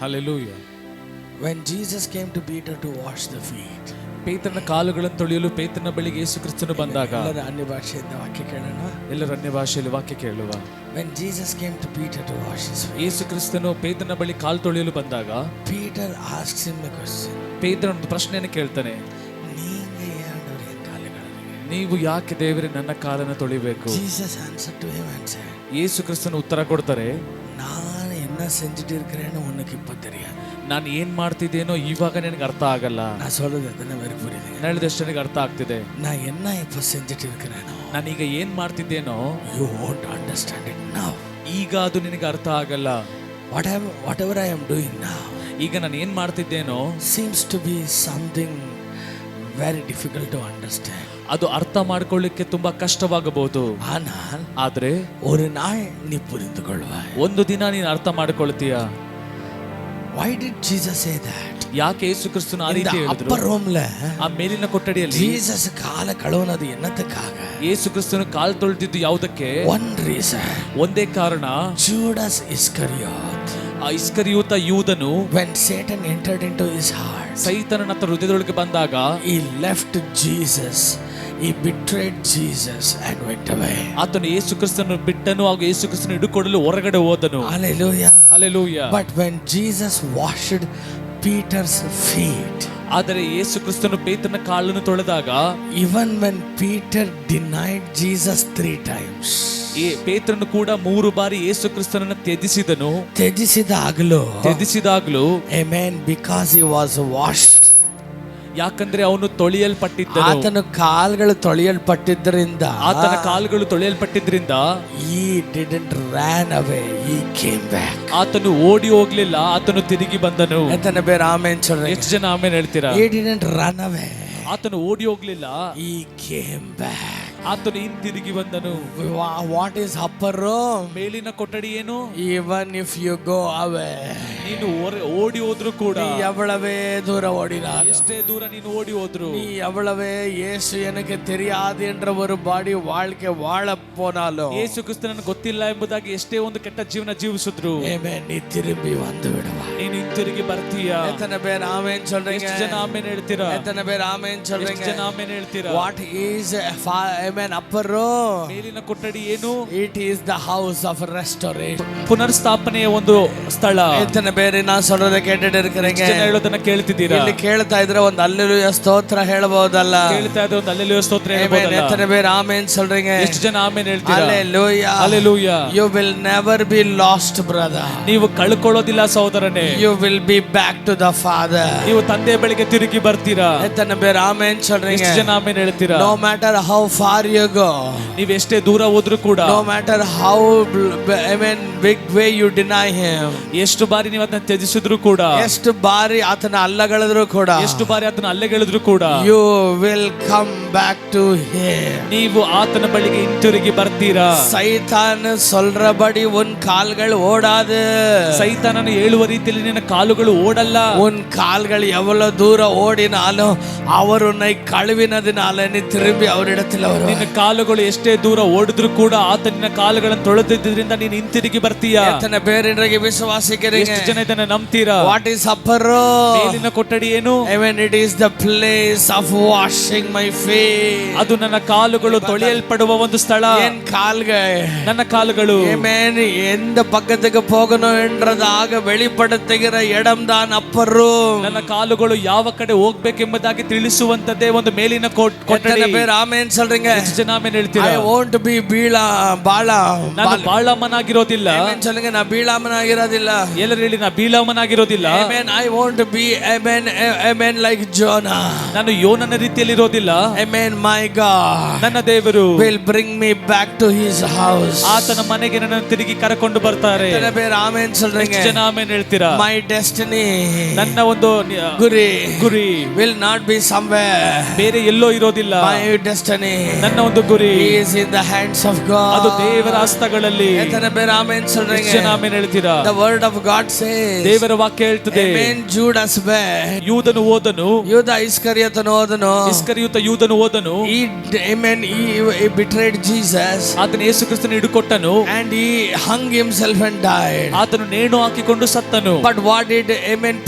Hallelujah. When Jesus came to Peter to wash the feet, ಪೇತ್ರನ ಕಾಲುಗಳನ್ನು ತೊಳೆಯಲು ಪೇತ್ರನ ಬಳಿಗೆ ಯೇಸು ಕ್ರಿಸ್ತನು ಬಂದಾಗ ಎಲ್ಲರ ಅನ್ಯ ಭಾಷೆಯಿಂದ ವಾಕ್ಯ ಕೇಳೋಣ. ಎಲ್ಲರ ಅನ್ಯ ಭಾಷೆಯಲ್ಲಿ ವಾಕ್ಯ ಕೇಳುವ. When Jesus came to Peter to wash his feet, ಯೇಸು ಕ್ರಿಸ್ತನು ಪೇತ್ರನ ಬಳಿ ಕಾಲು ತೊಳೆಯಲು ಬಂದಾಗ Peter asks him a question. ಪೇತ್ರನ ಒಂದು ಪ್ರಶ್ನೆಯನ್ನು ಕೇಳ್ತಾನೆ, ನೀங்க ಯಾರು ಎನ್ ಕಾಲುಗಳಿಗೆ? ನೀವು ಯಾಕೆ ದೇವರೇ ನನ್ನ ಕಾಲನ್ನು ತೊಳಿಬೇಕು? Jesus answered to him and said, ಯೇಸು ಕ್ರಿಸ್ತನು ಉತ್ತರ ಕೊಡ್ತಾರೆ, நான் என்ன செஞ்சுட்டு இருக்கிறேன்னு உனக்கு இப்ப தெரியாது. ನಾನು ಏನ್ ಮಾಡ್ತಿದ್ದೇನೋ ಇವಾಗ ನಿನಗೆ ಅರ್ಥ ಆಗಲ್ಲ. நான் சொல்றது எத்தனை பேருக்கு புரியுது? ಹೇಳಿದಷ್ಟು ನನಗೆ ಅರ್ಥ ಆಗ್ತಿದೆ. நான் என்ன இப்ப செஞ்சுட்டு இருக்கிறேனோ, ನಾನೀಗ ಏನ್ ಮಾಡ್ತಿದ್ದೇನೋ you won't understand it now. ಈಗ ಅದು ನಿನಗೆ ಅರ್ಥ ಆಗಲ್ಲ. Whatever I am doing now, ಈಗ ನಾನು ಏನ್ ಮಾಡ್ತಿದ್ದೇನೋ seems to be something very difficult to understand. ಅದು ಅರ್ಥ ಮಾಡ್ಕೊಳ್ಳಿಕ್ಕೆ ತುಂಬಾ ಕಷ್ಟವಾಗಬಹುದು. ஆனால் ಆದ್ರೆ ஒரு நாள் நீ புரிந்து கொள்வாய். ಒಂದು ದಿನ ನೀನು ಅರ್ಥ ಮಾಡ್ಕೊಳ್ತೀಯ. Why did Jesus say that? ಯಾಕೆ ಯೇಸು ಕ್ರಿಸ್ತನು ಆ ರೀತಿ ಹೇಳಿದ್ರು? upper roomல ಆ ಮೇಲಿನ ಕೊಠಡಿಯಲ್ಲಿ Jesus ಕಾಲ ಕಳುವನದು ಎನ್ನತಕ್ಕಾಗ ಯೇಸು ಕ್ರಿಸ್ತನು ಕಾಲು ತೊಳೆದಿದ್ದು ಯಾವುದಕ್ಕೆ? one reason. ಒಂದೇ ಕಾರಣ, Judas Iscariot, ಆ ಇಸ್ಕರಿಯೋತ ಯೂದನು when Satan entered into his heart, ಸೈತಾನನ ಹೃದಯದೊಳಗೆ ಬಂದಾಗ he left Jesus, he betrayed Jesus and went away. ಆತನು ಯೇಸು ಕ್ರಿಸ್ತನು ಬಿಟ್ಟನು, ಹಾಗೂ ಯೇಸು ಕ್ರಿಸ್ತನು ಹಿಡುಕೊಡಲು ಹೊರಗಡೆ ಹೋದನು. Hallelujah. Hallelujah. But when Jesus washed Peter's feet, ಆದರೆ ಯೇಸು ಕ್ರಿಸ್ತನು ಪೇತ್ರನ ಕಾಲನ್ನು ತೊಳೆದಾಗ, even when Peter denied Jesus 3 times, ಪೇತ್ರನು ಕೂಡ 3 ಬಾರಿ ಯೇಸು ಕ್ರಿಸ್ತನನ್ನು ತ್ಯಜಿಸಿದಾಗಲೂ amen, because he was washed, ಯಾಕಂದ್ರೆ ಅವನು ತೊಳೆಯಲ್ಪಟ್ಟಿದ್ದನು. ಆತನ ಕಾಲುಗಳು ತೊಳೆಯಲ್ಪಟ್ಟಿದ್ದರಿಂದ, ಆತನ ಕಾಲುಗಳು ತೊಳೆಯಲ್ಪಟ್ಟಿದ್ರಿಂದ he didn't ran away, he came back. ಆತನು ಓಡಿ ಹೋಗ್ಲಿಲ್ಲ, ಆತನು ತಿರುಗಿ ಬಂದನು. ಎತ್ತನ ಬೇರೆ ಆಮೆನ್ சொல்றீங்க? ಎಷ್ಟು ಜನ ಆಮೆನ್ ಹೇಳ್ತೀರಾ? he didn't run away, ಆತನು ಓಡಿ ಹೋಗ್ಲಿಲ್ಲ, he came back. ಆತನು ಹಿಂತಿರುಗಿ ಬಂದನು. What is upper room? ಮೇಲಿನ ಕೊಠಡಿ ಏನು? even if you go away, ನೀನು ಓಡಿ ಹೋದ್ರು ಕೂಡ, நீ எவ்வளவே தூரம் ஓடினாலும், ಎಷ್ಟೇ ದೂರ ನೀನು ಓಡಿ ಹೋದ್ರು, நீ எவ்வளவே இயேசு எனக்கு தெரியாது என்ற ஒரு பாடி வாழ்க்கை வாழ போனாலும், ಯೇಸು ಕ್ರಿಸ್ತನನ್ನು ಗೊತ್ತಿಲ್ಲ ಎಂಬುದಾಗಿ ಎಷ್ಟೇ ಒಂದು ಕೆಟ್ಟ ಜೀವನ ಜೀವಿಸಿದ್ರು, amen, ನೀ ತಿರುಗಿ வந்து விடுவாய். ನೀನು ಹಿಂತಿರುಗಿ ಬರ್ತೀಯಾ? எத்தனை பேர் ஆமென் சொல்றீங்க? ಎಷ್ಟು ಜನ ಆಮೆನ್ ಹೇಳ್ತೀರಾ? எத்தனை பேர் ஆமென் ಎಷ್ಟು சொல்றீங்க? ಜನ ಆಮೆನ್ ಹೇಳ್ತೀರಾ? what is amen upper room? ಮೇಲಿನ ಕೊಠಡಿ ಏನು? it is the house of restoration, ಪುನರ್ಸ್ಥಾಪನೆಯ ಒಂದು ಸ್ಥಳ. எத்தனை பேர் நான் சொல்றத ಕೇಳಿட்டு இருக்கீங்க? ಜನ ಹೇಳೋದನ್ನ ಕೇಳ್ತಿದ್ದೀರಾ? ಇಲ್ಲಿ ಕೇಳ್ತಾ ಇದ್ರೆ ಒಂದು ಹಲ್ಲೆಲೂಯಾ ಸ್ತೋತ್ರ ಹೇಳಬಹುದಲ್ಲ? ಕೇಳ್ತಾ ಇದ್ರೆ ಒಂದು ಹಲ್ಲೆಲೂಯಾ ಸ್ತೋತ್ರ amen. ಹೇಳ್ಬೋದಲ್ಲ? எத்தனை பேர் ஆமென் சொல்றீங்க? ಎಷ್ಟು ಜನ ಆಮೆನ್ ಹೇಳ್ತೀರಾ? hallelujah, hallelujah. you will never be lost, brother. ನೀವು ಕಳ್ಕೊಳ್ಳೋದಿಲ್ಲ ಸಹೋದರನೇ, you will be back to the Father. ನೀವು ತಂದೆ ಬಳಿಗೆ ತಿರುಗಿ ಬರ್ತೀರಾ. எத்தனை பேர் ஆமென் சொல்றீங்க? ಎಷ್ಟು ಜನ ಆಮೆನ್ ಹೇಳ್ತೀರಾ? no matter how far you go, ನೀವು ಎಷ್ಟೇ ದೂರ ಹೋದ್ರೂ ಕೂಡ, no matter how amen big way you deny him, ಎಷ್ಟು ಬಾರಿ ನೀವು ಅದನ್ನ ತ್ಯಜಿಸಿದ್ರು ಕೂಡ, ಎಷ್ಟು ಬಾರಿ ಆತನ ಅಲ್ಲಗಳೆದ್ರು ಕೂಡ, ಎಷ್ಟು ಬಾರಿ ಅದನ್ನ ಅಲ್ಲೆಗೆಳೆದ್ರು ಕೂಡ, you will come back to him. ನೀವು ಆತನ ಬಳಿಗೆ ಹಿಂತಿರುಗಿ ಬರ್ತೀರಾ. ಸೈತಾನ್ சொல்றபடி உன் கால்கள் ஓடாது. ಸೈತಾನನು ಹೇಳುವ ರೀತಿಯಲ್ಲಿ ನಿನ್ನ ಕಾಲುಗಳು ಓಡಲ್ಲ. உன் கால்கள் எவ்வளவு தூரம் ஓடினாலும் அவர் உன்னை கழுவினதினால நீ திரும்பி அவரிடத்தில் வருவாய். ನಿನ್ನ ಕಾಲುಗಳು ಎಷ್ಟೇ ದೂರ ಓಡಿದ್ರು ಕೂಡ ಆತ ನಿನ್ನ ಕಾಲುಗಳನ್ನು ತೊಳೆದಿದ್ದರಿಂದ ನೀನು ಹಿಂತಿರುಗಿ ಬರ್ತೀಯಾ. ಎತ್ತನೆ ಬೇರೆ ಇನ್ರಿಗೆ ವಿಶ್ವಾಸಿಕರಿಗೆ ಎಷ್ಟು ಜನ ಇದನ್ನ ನಂಬ್ತೀರಾ? What is upper room? ಮೇಲಿನ ಕೊಠಡಿ ಏನು? amen, it is the place of washing my feet. ಅದು ನನ್ನ ಕಾಲುಗಳು ತೊಳೆಯಲ್ಪಡುವ ಒಂದು ಸ್ಥಳ. என் கால்கள், ನನ್ನ ಕಾಲುಗಳು amen, எந்த பக்கத்துக்கு போகணும் என்றதாக வெளிப்படுத்துகிற இடம் தான் அப்பர் ರೂಮ್. ನನ್ನ ಕಾಲುಗಳು ಯಾವ ಕಡೆ ಹೋಗ್ಬೇಕೆಂಬುದಾಗಿ ತಿಳಿಸುವಂತದ್ದೇ ಒಂದು ಮೇಲಿನ ಕೊಠಡಿ. ಬೇರೆ ಆಮೆನ್ சொல்றீங்க? ಎಷ್ಟು ಜನ ಆಮೆನ್ ಹೇಳ್ತೀರಾ? I want to be ನಾನು ಬಾಳಮ್ಮನಾಗಿರೋದಿಲ್ಲ. ಆಮೆನ್ சொல்லுங்க. ನಾ ಬೀಳಾಮನಾಗಿರೋದಿಲ್ಲ. ಎಲ್ಲರೂ ಹೇಳಿ, ನಾ ಬೀಳಮ್ಮನಾಗಿರೋದಿಲ್ಲ. amen, I want to be amen like Jonah. ನಾನು ಯೋನನ ರೀತಿಯಲ್ಲಿ ಇರೋದಿಲ್ಲ. amen, my God, ನನ್ನ ದೇವರು will bring me back to his house. ಆತನ ಮನೆಗೆ ನನ್ನನ್ನು ತಿರುಗಿ ಕರೆಕೊಂಡು ಬರ್ತಾರೆ. ಬೇರೆ ಆಮೆನ್ சொல்றீங்க? ಎಷ್ಟು ಜನ ಆಮೆನ್ ಹೇಳ್ತೀರಾ? my destiny, ನನ್ನ ಒಂದು ಗುರಿ will not be somewhere, ಬೇರೆ ಎಲ್ಲೋ ಇರೋದಿಲ್ಲ. my destiny, ನನ್ನ ಒಂದು ಗುರಿ He is in the hands of ಅದು God. ದೇವರ ಹಸ್ತಗಳಲ್ಲಿ. எத்தனை பேர் ஆமென் சொல்றீங்க? ಎಷ್ಟು ಜನ ಆಮೆನ್ ಹೇಳ್ತೀರಾ? The word of God says, ದೇವರ ವಾಕ್ಯ ಹೇಳ್ತದೆ, Amen. Judas went. ಯೂದನು ಹೋದನು, ಯೂದ ಇಸ್ಕರಿಯೋತನು ಹೋದನು. ಇಸ್ಕರಿಯೋತ ಯೂದನು ಹೋದನು. He betrayed Jesus. ಆತನು ಯೇಸು ಕ್ರಿಸ್ತನ ಹಿಡುಕೊಟ್ಟನು, And he hung himself and died. ಆತನು ನೇಣು ಹಾಕಿಕೊಂಡು ಸತ್ತನು. But what did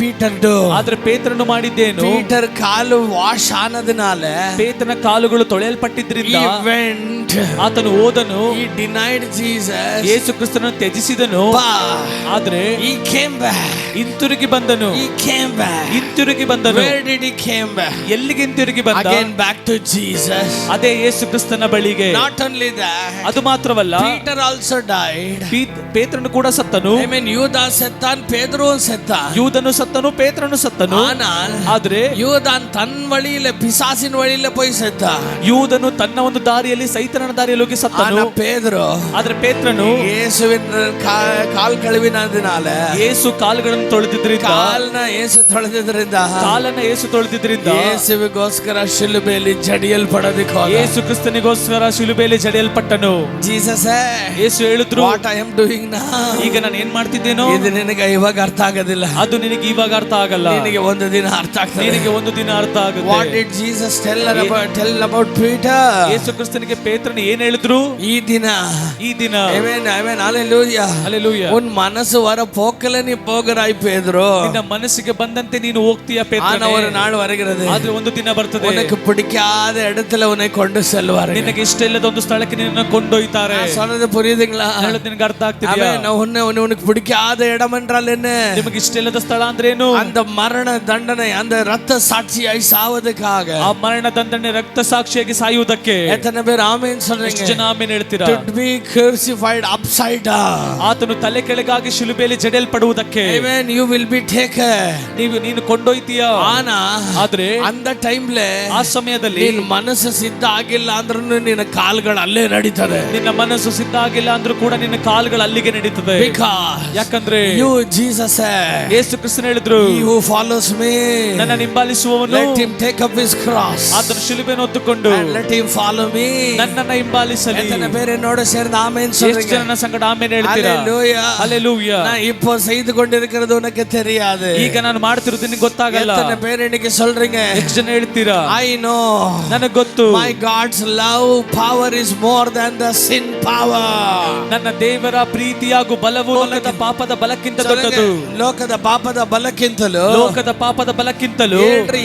Peter do? ಆದ್ರೆ ಪೇತ್ರನು ಮಾಡಿದ್ದೇನು? ಪೀಟರ್ ಕಾಲು ವಾಶ್ ಆನದನಾಲ ಪೇತ್ರನ ಕಾಲುಗಳು ತೊಳೆಯಲ್ಪಟ್ಟಿದ್ರಿಂದ he went. ಆತನು ಹೋದನು, He denied Jesus. ಯೇಸು ಕ್ರಿಸ್ತನನ್ನು ತ್ಯಜಿಸಿದನು. But ಆದ್ರೆ he came back. ಹಿಂತಿರುಗಿ ಬಂದನು. He came back. ಹಿಂತಿರುಗಿ ಬಂದನು. Where did he came back? ಎಲ್ಲಿಗೆ ಹಿಂತಿರುಗಿ ಬಂದ? Again back to Jesus. ಅದೇ ಯೇಸು ಕ್ರಿಸ್ತನ ಬಳಿಗೆ. Not only that, ಅದು ಮಾತ್ರವಲ್ಲ, Peter also died. ಪೇತ್ರನು ಕೂಡ ಸತ್ತನು. ಯೂದ ಸತ್ತಾನ್, ಪೇತ್ರನು ಸತ್ತಾನ್. ಯೂದನು ಸತ್ತನು, ಪೇತ್ರನು ಸತ್ತನು. ಆದ್ರೆ யூதான் தன் வழியில பிசாசின் வழியில போய் செத்தான். ಯೂದನು ತನ್ನ ಒಂದು ದಾರಿಯಲ್ಲಿ ಸೈತಾನನ ದಾರಿಯಲ್ಲಿ ಹೋಗಿ ಸತ್ತನು. ಪೇದ್ರು ಆದ್ರೆ ಪೇತ್ರನು ಯೇಸುವಿನ ಕಾಲ್ ಕಳುವಿನದಿನಾಲ, ಯೇಸು ಕಾಲುಗಳನ್ನು ತೊಳೆದಿದ್ರಿಂದ, ಕಾಲನ್ನ ಯೇಸು ತೊಳೆದಿದ್ರಿಂದ, ಯೇಸುವಿಗೋಸ್ಕರ ಶಿಲುಬೆಯಲ್ಲಿ ಜಡಿಯಲ್ಪಡೋದಕ್ಕೆ ಹೋದ. ಯೇಸು ಕ್ರಿಸ್ತನಿಗೋಸ್ಕರ ಶಿಲುಬೆಯಲ್ಲಿ ಜಡಿಯಲ್ಪಟ್ಟನು. ಜೀಸಸ್ ಯೇಸು ಹೇಳಿದ್ರು, what I am doing now, ಈಗ ನಾನು ಏನ್ ಮಾಡ್ತಿದ್ದೇನೋ ಇದು ನಿನಗೆ ಇವಾಗ ಅರ್ಥ ಆಗೋದಿಲ್ಲ, ಅದು ನಿನಗೆ ಇವಾಗ ಅರ್ಥ ಆಗಲ್ಲ, ನಿನಗೆ ಒಂದು ದಿನ ಅರ್ಥ ಆಗ್ತದೆ, ನಿನಗೆ ಒಂದು ದಿನ ಅರ್ಥ ಆಗುತ್ತೆ. What did Jesus tell about Peter? ಯೇಸು ಕ್ರಿಸ್ತನಿಗೆ ಪೇತ್ರನು ಏನ್ ಹೇಳಿದ್ರು? ಈ ದಿನ ಆಮೆನ್ ಆಮೆನ್ ಹಲ್ಲೆಲೂಯಾ ಹಲ್ಲೆಲೂಯಾ. ಉನ್ ಮನಸ್ಸು ವರ ಪೋಕಲ ನೀ போகறாய் பேதுரு, ನಿನ್ನ ಮನಸ್ಸಿಗೆ ಬಂದಂತೆ ನೀನು ಹೋಗ್ತೀಯ ಪೇತ್ರನೇ. ஒரு நாள் வருகிறது, ಆದ್ರೆ ಒಂದು ದಿನ ಬರ್ತದೆ, உனக்கு பிடிக்காத இடத்துல உன்னை கொண்டு செல்வார்கள், ನಿನಗೆ ಇಷ್ಟ ಇಲ್ಲದ ಒಂದು ಸ್ಥಳಕ್ಕೆ ನಿನ್ನನ್ನು ಕೊಂಡೊಯ್ತಾರೆ. சொன்னது புரியுதுங்களா? ಹೇಳೋದು ನಿನಗೆ ಅರ್ಥ ಆಗ್ತಿದೆಯಾ? உனக்கு பிடிக்காத இடம் என்றால் என்ன? ನಿಮಗೆ ಇಷ್ಟ ಇಲ್ಲದ ಸ್ಥಳ ಅಂದ್ರೆ ಏನು? அந்த மரண தண்டனை, அந்த ரத்த சாட்சியாய் சாவதுக்காக, ಆ ಮರಣ ದಂಡನೆ ರಕ್ತ ಸಾಕ್ಷಿಯಾಗಿ ಸಾಯುವುದಕ್ಕೆ. ಎತ್ತನೆ ಬೇರೆ ಆಮೆನ್ சொல்றீங்க? ಎಷ್ಟು ಜನ ಆಮೆನ್ ಹೇಳ್ತೀರಾ? To be crucified upside down, ಆತನು ತಲೆ ಕೆಳಗಾಗಿ ಶಿಲುಬೆಯಲ್ಲಿ ಜಡಿಯಲ್ಪಡುವುದಕ್ಕೆ. Amen. You will be taken. ನೀನು ಕೊಂಡೊಯ್ತೀಯಾ? ಆದ್ರೆ அந்த ಟೈಮ್ல, ಆ ಸಮಯದಲ್ಲಿ ನಿನ್ನ ಮನಸ್ಸು ಸಿದ್ಧ ಆಗಿಲ್ಲ ಅಂದ್ರೂ ನಿನ್ನ ಕಾಲುಗಳು ಅಲ್ಲೇ ನಡೀತದೆ. ನಿನ್ನ ಮನಸ್ಸು ಸಿದ್ಧ ಆಗಿಲ್ಲ ಅಂದ್ರೂ ಕೂಡ ನಿನ್ನ ಕಾಲುಗಳು ಅಲ್ಲಿಗೆ ನಡೀತದೆ. ಯಾಕಂದ್ರೆ you Jesus ಯೇಸು ಕ್ರಿಸ್ತನು ಹೇಳಿದ್ರು, he who follows me, ನನ್ನ ಹಿಂಬಾಲಿಸುವವನು, let him take up his cross, ಆತನು ಶಿಲುಬೆಯನ್ನು ಹೊತ್ತುಕೊಂಡು and let him follow me, ನನ್ನನ್ನು ಹಿಂಬಾಲಿಸಲಿ. ಎತ್ತನೆ ಬೇರೆ ನೋಡ ಸೇರಿದ ಆಮೆನ್ ಎಷ್ಟು ಜನ ನನ್ನ ಸಂಗಡ ಆಮೆನ್ ಹೇಳ್ತೀರಾ? Hallelujah hallelujah. நான் இப்போ செய்து கொண்டிருக்கிறது உனக்கு தெரியாது, ಈಗ ನಾನು ಮಾಡ್ತಿರೋದು ನಿನಗೆ ಗೊತ್ತಾಗಲ್ಲ. ಎತ್ತನೆ ಬೇರೆ ನಿನಗೆ சொல்றீங்க, ಎಷ್ಟು ಜನ ಹೇಳ್ತೀರಾ? I know, ನನಗೆ ಗೊತ್ತು, my God's love power is more than the sin power, ನನ್ನ ದೇವರ ಪ್ರೀತಿ ಹಾಗೂ ಬಲವು ಲೋಕದ ಪಾಪದ ಬಲಕ್ಕಿಂತ ದೊಡ್ಡದು. ಲೋಕದ ಪಾಪದ ಬಲಕ್ಕಿಂತಲೂ, ಲೋಕದ ಪಾಪದ ಬಲಕ್ಕಿಂತಲೂ,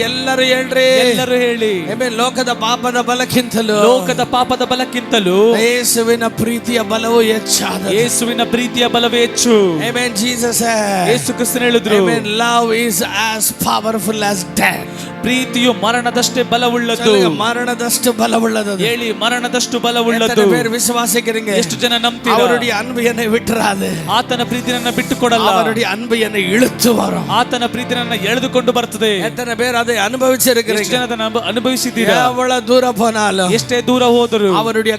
ಎಲ್ಲರೂ ಹೇಳ್ರಿ, ಎಲ್ಲರೂ ಹೇಳಿ, ಲೋಕದ ಪಾಪದ ಬಲಕ್ಕಿಂತಲೂ, ಲೋಕದ ಪಾಪದ ಬಲಕ್ಕಿಂತಲೂ ಯೇಸುವಿನ ಪ್ರೀತಿಯ ಬಲವು ಹೆಚ್ಚಾದ, ಯೇಸುವಿನ ಪ್ರೀತಿಯ ಬಲವೇ ಹೆಚ್ಚು. ಆಮೆನ್. ಜೀಸಸ್ ಯೇಸು ಕ್ರಿಸ್ತನು ಹೇಳಿದ್ರು, amen, love is as powerful as death, ಪ್ರೀತಿಯು ಮರಣದಷ್ಟೇ ಬಲವುಳ್ಳದು. ಮರಣದಷ್ಟು ಬಲವುಳ್ಳದು. ಹೇಳಿ, ಮರಣದಷ್ಟು ಬಲವುಳ್ಳದು. ವಿಶ್ವಾಸಿಕರಿಗೆ ಎಷ್ಟು ಜನ ನಂಬ್ತೀರಾ? ಅವರುடைய அன்பு என்னை விட்டுறாது, ಆತನ ಪ್ರೀತಿ ನನ್ನ ಬಿಟ್ಟು ಕೊಡಲ್ಲ. அவருடைய அன்பு என்னை இழுத்து வரும், ಆತನ ಪ್ರೀತಿ ನನ್ನ ಎಳೆದುಕೊಂಡು ಬರ್ತದೆ. எத்தனை பேர் அதை அனுபவிச்சிருக்கிறீங்க? ಎಷ್ಟು ಜನ ಅದನ್ನು ಅನುಭವಿಸಿದ್ದೀರಾ? எவ்வளவு தூரம் போனாலும், ಎಷ್ಟೇ ದೂರ ಹೋದರು, அவருடைய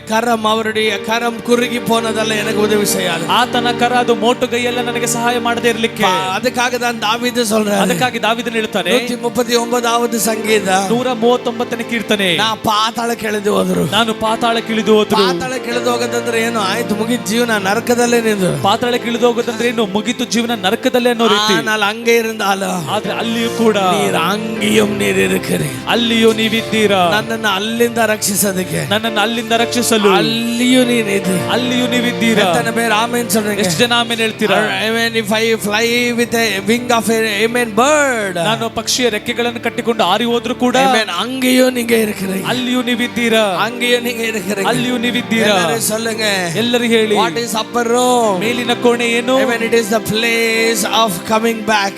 கரம் குறுகி போனதல்ல எனக்கு உதவி செய்யாது. ಆತನ ಕರ ಅದು ಮೋಟುಗೈಯೆಲ್ಲ ನನಗೆ ಸಹಾಯ ಮಾಡದೇ ಇರಲಿಕ್ಕೆ. ಅದಕ್ಕಾಗಿ தான் தாவீது சொல்றாரு, ಅದಕ್ಕಾಗಿ ದಾವೀದನು ಹೇಳ್ತಾನೆ, 139வது ಸಂಗೀತ 139ನೇ ಕೀರ್ತನೆ, ನಾನು ಪಾತಾಳಕ್ಕೆ ಇಳಿದು ಹೋದ್ರು, ನಾನು ಪಾತಾಳಕ್ಕೆ ಇಳಿದು ಹೋದ್ರು. ಪಾತಾಳಕ್ಕೆ ಇಳಿದು ಹೋಗೋದಂದ್ರೆ ಏನು? ಆಯ್ತು, ಮುಗಿದ ಜೀವನ ನರಕದಲ್ಲೇ ನಿಂದು. ಪಾತಾಳಕ್ಕೆ ಇಳಿದು ಹೋಗೋದಂದ್ರೆ ಏನು? ಮುಗಿತು ಜೀವನ ನರಕದಲ್ಲೇ ಅನ್ನೋ ರೀತಿ. ನಾನು ಹಂಗೆ ಇರಂದಾಲ, ಆದ್ರೆ ಅಲ್ಲಿಯೂ ಕೂಡ ನೀರು ಅಂಗಿಯಂ ನೀರಿರುತ್ತೀರಿ, ಅಲ್ಲಿಯೂ ನೀವಿದ್ದೀರಾ. ನನ್ನನ್ನು ಅಲ್ಲಿಂದ ರಕ್ಷಿಸೋದಕ್ಕೆ, ನನ್ನನ್ನು ಅಲ್ಲಿಂದ ರಕ್ಷಿಸಲು ಅಲ್ಲಿಯೂ ನೀನಿದ್ದೀರಿ, ಅಲ್ಲಿಯೂ ನೀವಿದ್ದೀರಾ. ಬೇರೆ ಆಮೇನ್ சொல்றீங்க? ಎಷ್ಟು ಜನ ಆಮೇನ್ ಹೇಳ್ತೀರಾ? Amen. If I fly with a wing of a bird, ನಾನು ಪಕ್ಷಿಯ ರೆಕ್ಕೆಗಳನ್ನು ಕಟ್ಟಿಕೊಂಡು ಹಾರಿ ಹೋದ್ರು ಕೂಡ, அங்கேயோ நீங்க இருக்கிறீங்க, ಅಲ್ಲಿಯೂ ನೀವಿದ್ದೀರಾ. அங்கேயோ நீங்க இருக்கிறீங்க, ಅಲ್ಲಿಯೂ ನೀವಿದ್ದೀರಾ. சொல்லுங்க, ಎಲ್ಲರೂ ಹೇಳಿ, what is upper room? ಮೇಲಿನ ಕೋಣೆ ಏನು? Amen. It is the place of coming back,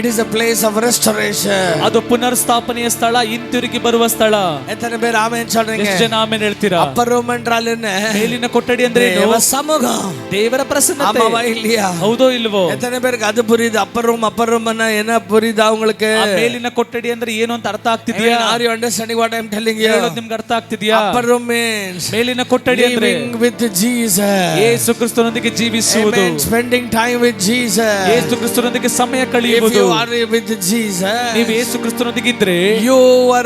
it is a place of restoration, ಅದು ಪುನರ್ಸ್ಥಾಪನೆಯ ಸ್ಥಳ, ಹಿಂತಿರುಗಿ ಬರುವ ಸ್ಥಳ. எத்தனை பேர் ஆமென் சொல்றீங்க? ಎಷ್ಟು ಜನ ಆಮೆನ್ ಹೇಳ್ತೀರಾ? upper room என்றால் என்ன? ಮೇಲಿನ ಕೊಠಡಿ ಅಂದ್ರೆ ಏನು? ದೇವ ಸಮೂಹ, ದೇವರ ಪ್ರಸನ್ನತೆ. ஆமாவா இல்லையா? ಹೌದೋ ಇಲ್ವೋ? எத்தனை பேருக்கு அது புரியுது? அப்பர் ரூம் அண்ணா என்ன புரியுதா உங்களுக்கு? ಮೇಲಿನ ಕೊಠಡಿ ಅಂದ್ರೆ ಏನು ಅಂತ ಅರ್ಥ ಆಗ್ತಿದ್ಯಾ? Are you understanding what I am telling you? ಹೇಳೋದು ನಿಮ್ಗೆ ಅರ್ಥ ಆಗ್ತಿದ್ಯಾ? upper room means ಮೇಲಿನ ಕೊಠಡಿ ಅಂದ್ರೆ living with Jesus, Yesu ಕ್ರಿಸ್ತನೊಂದಿಗೆ ಜೀವಿಸುವುದು. Amen. Spending time with Jesus. ಯೇಸು ಕ್ರಿಸ್ತನೊಂದಿಗೆ ಸಮಯ If ಕಳೆಯುವುದು. you are with Jesus, ನೀವು ಯೇಸು ಕ್ರಿಸ್ತನೊಂದಿಗೆ ಇದ್ರೆ your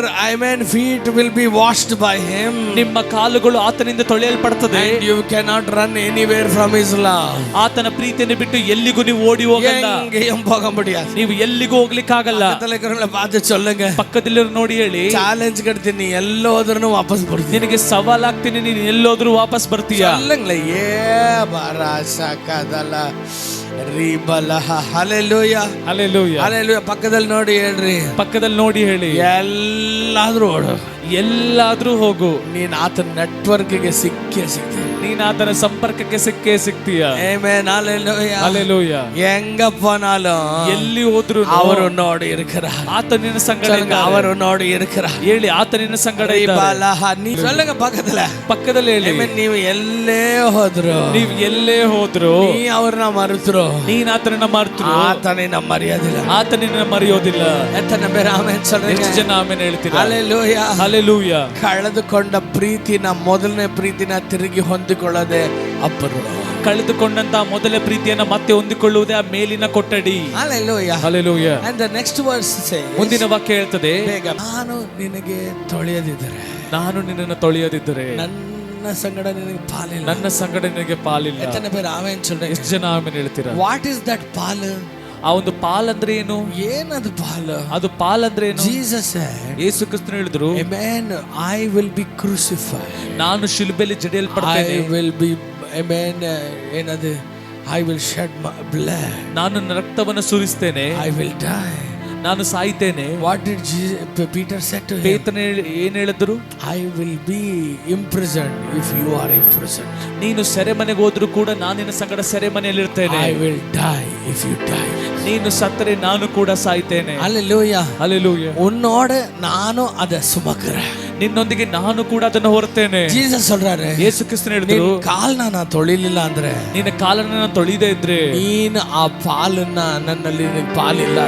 feet will be washed by him. ನಿಮ್ಮ ಕಾಲುಗಳು ಆತನಿಂದ ತೊಳೆಯಲ್ಪಡುತ್ತದೆ. And you cannot run anywhere from his love. ಆತನ ಪ್ರೀತಿಯನ್ನು ಬಿಟ್ಟು ಎಲ್ಲಿಗೂ ನೀವು ಓಡಿ ಹೋಗಲ್ಲ. எங்கேயும் போக முடியாது. ನೀವು ಎಲ್ಲಿಗೂ ಹೋಗ್ಲಿಕ್ಕಾಗಲ್ಲ. பக்கத்துல இருக்கிறவங்கள பார்த்து சொல்லுங்க. ಪಕ್ಕದಲ್ಲಿರೋ ನೋಡಿ ಹೇಳಿ, ಚಾಲೆಂಜ್ ಕಡ್ತೀನಿ, ಎಲ್ಲೋದ್ರೂ ವಾಪಸ್ ಬರ್ತೀನಿ. ನಿನಗೆ ಸವಾಲಾಗ್ತೀನಿ, ನೀನು ಎಲ್ಲೋದ್ರೂ ವಾಪಸ್ ಬರ್ತೀಯ. சொல்லுங்களே, ஏ பராசா கதல ರಿಬಲಹ. Hallelujah, hallelujah, hallelujah. ಪಕ್ಕದಲ್ಲಿ ನೋಡಿ ಹೇಳ್ರಿ, ಪಕ್ಕದಲ್ಲಿ ನೋಡಿ ಹೇಳಿ, ಎಲ್ಲಾದ್ರೂ ಓಡು, ಎಲ್ಲಾದ್ರೂ ಹೋಗು, ನೀನ್ ಆತನ ನೆಟ್ವರ್ಕ್ಗೆ ಸಿಕ್ಕೇ ಸಿಗ್ತೀನಿ, ನೀನ್ ಆತನ ಸಂಪರ್ಕಕ್ಕೆ ಸಿಕ್ಕೇ ಸಿಗ್ತೀಯ. Amen, hallelujah, hallelujah. எங்க போனாலும் ಎಲ್ಲಿ ಹೋದ್ರು ಅವರು ನೋಡಿ இருக்கிறார். ಆತನಿನ ಸಂಗಡ ಅವರು ನೋಡಿ இருக்கிறார். ಹೇಳಿ, ಆತನಿನ ಸಂಗಡ ರಿಬಲಹ. ನೀವು சொல்லுங்க ಪಕ್ಕದಲ್ಲಿ ಹೇಳಿ, ಆಮೆನ್. ನೀವು ಎಲ್ಲೇ ಹೋದ್ರು, ನೀವು ಎಲ್ಲೇ ಹೋದ್ರು, ನೀ ಅವ್ರನ್ನ ಮರೆತರು, ನೀನ್ ಆತನನ್ನ ಮರೆತರು, ಆತನಿನ ಮರೆಯೋದಿಲ್ಲ, ಆತನಿನ ಮರೆಯೋದಿಲ್ಲ. ಎತ್ತನ ಬೇರೆ ಆಮೆನ್ சொல்றீங்க. ಎಷ್ಟು ಜನ ಆಮೆನ್ ಹೇಳ್ತೀರಾ? Hallelujah, hallelujah. ಕಳೆದುಕೊಂಡ ಪ್ರೀತಿನ, ಮೊದಲನೇ ಪ್ರೀತಿನ ತಿರುಗಿ ಹೊಂದಿಕೊಳ್ಳದೆ ಅಪ್ಪರು, ಕಳೆದುಕೊಂಡಂತ ಮೊದಲ ಪ್ರೀತಿಯನ್ನ ಮತ್ತೆ ಹೊಂದಿಕೊಳ್ಳುವುದೇ ಆ ಮೇಲಿನ ಕೊಠಡಿ. Hallelujah, hallelujah. and the next verse says, ಮುಂದಿನ ವಾಕ್ಯ ಹೇಳ್ತದೆ, ನಾನು ನಿನಗೆ ತೊಳೆಯದಿದ್ದರೆ, ನಾನು ನಿನ್ನನ್ನು ತೊಳೆಯದಿದ್ದರೆ ನನ್ನ ಸಂಗಡ ನಿನಗೆ ಪಾಲಿಲ್ಲ, ನನ್ನ ಸಂಗಡ ನಿನಗೆ ಪಾಲಿಲ್ಲ. ಎತ್ತನ ಬೇರೆ ಆಮೆನ್ சொல்றீங்க. ಎಷ್ಟು ಜನ ಆಮೆನ್ ಹೇಳ್ತೀರಾ? ವಾಟ್ ಇಸ್ ದಟ್ ಪಾಲ್? ಆ ಒಂದು ಪಾಲಂದ್ರೆ ಏನು? ಏನದು ಪಾಲ್? ಅದು ಪಾಲಂದ್ರೆ ಏನು? ಜೀಸಸ್ ಯೇಸು ಕ್ರಿಸ್ತನು ಹೇಳಿದ್ರು, amen, I will be crucified, ನಾನು ಶಿಲುಬೆಯಲ್ಲಿ ಜಡಿಯಲ್ಪಡ್ತೇನೆ. ಐ ವಿಲ್ ಬಿ, ಆಮೆನ್, ಏನದು, I will shed my blood, ನಾನು ರಕ್ತವನ್ನು ಸುರಿಸ್ತೇನೆ, ಐ ವಿಲ್ ಡೈ, ನಾನು ಸಾಯ್ತೇನೆ. What did Peter said to him? ಪೇತ್ರನು ಏನ್ ಹೇಳಿದ್ರು? I will be imprisoned if you are imprisoned, ನೀನು ಸೆರೆಮನೆಗೆ ಹೋದ್ರು ಕೂಡ ನಾನು ನಿನ್ನ ಸಂಗಡ ಸೆರೆಮನೆಯಲ್ಲಿ ಇರ್ತೇನೆ. I will die if you die, ನೀನು ಸತ್ತರೆ ನಾನು ಕೂಡ ಸಾಯ್ತೇನೆ. Hallelujah, hallelujah. ಉನ್ನೋடு ನಾನು ಅದ ಸುಮಕರೆ, ನಿನ್ನೊಂದಿಗೆ ನಾನು ಕೂಡ ಅದನ್ನು ಹೊರತೇನೆ. ಜೀಸಸ್ சொல்றாரு, ಯೇಸು ಕ್ರಿಸ್ತನು ಹೇಳಿದ್ರು, ಕಾಲ್ನ ನಾನು ತೊಳಿಲಿಲ್ಲ ಅಂದ್ರೆ, ನಿನ್ನ ಕಾಲನ್ನ ನಾನು ತೊಳಿದೇ ಇದ್ರೆ, ನೀನು ಆ ಪಾಲನ್ನ ನನ್ನಲ್ಲಿ ಪಾಲಿಲ್ಲ,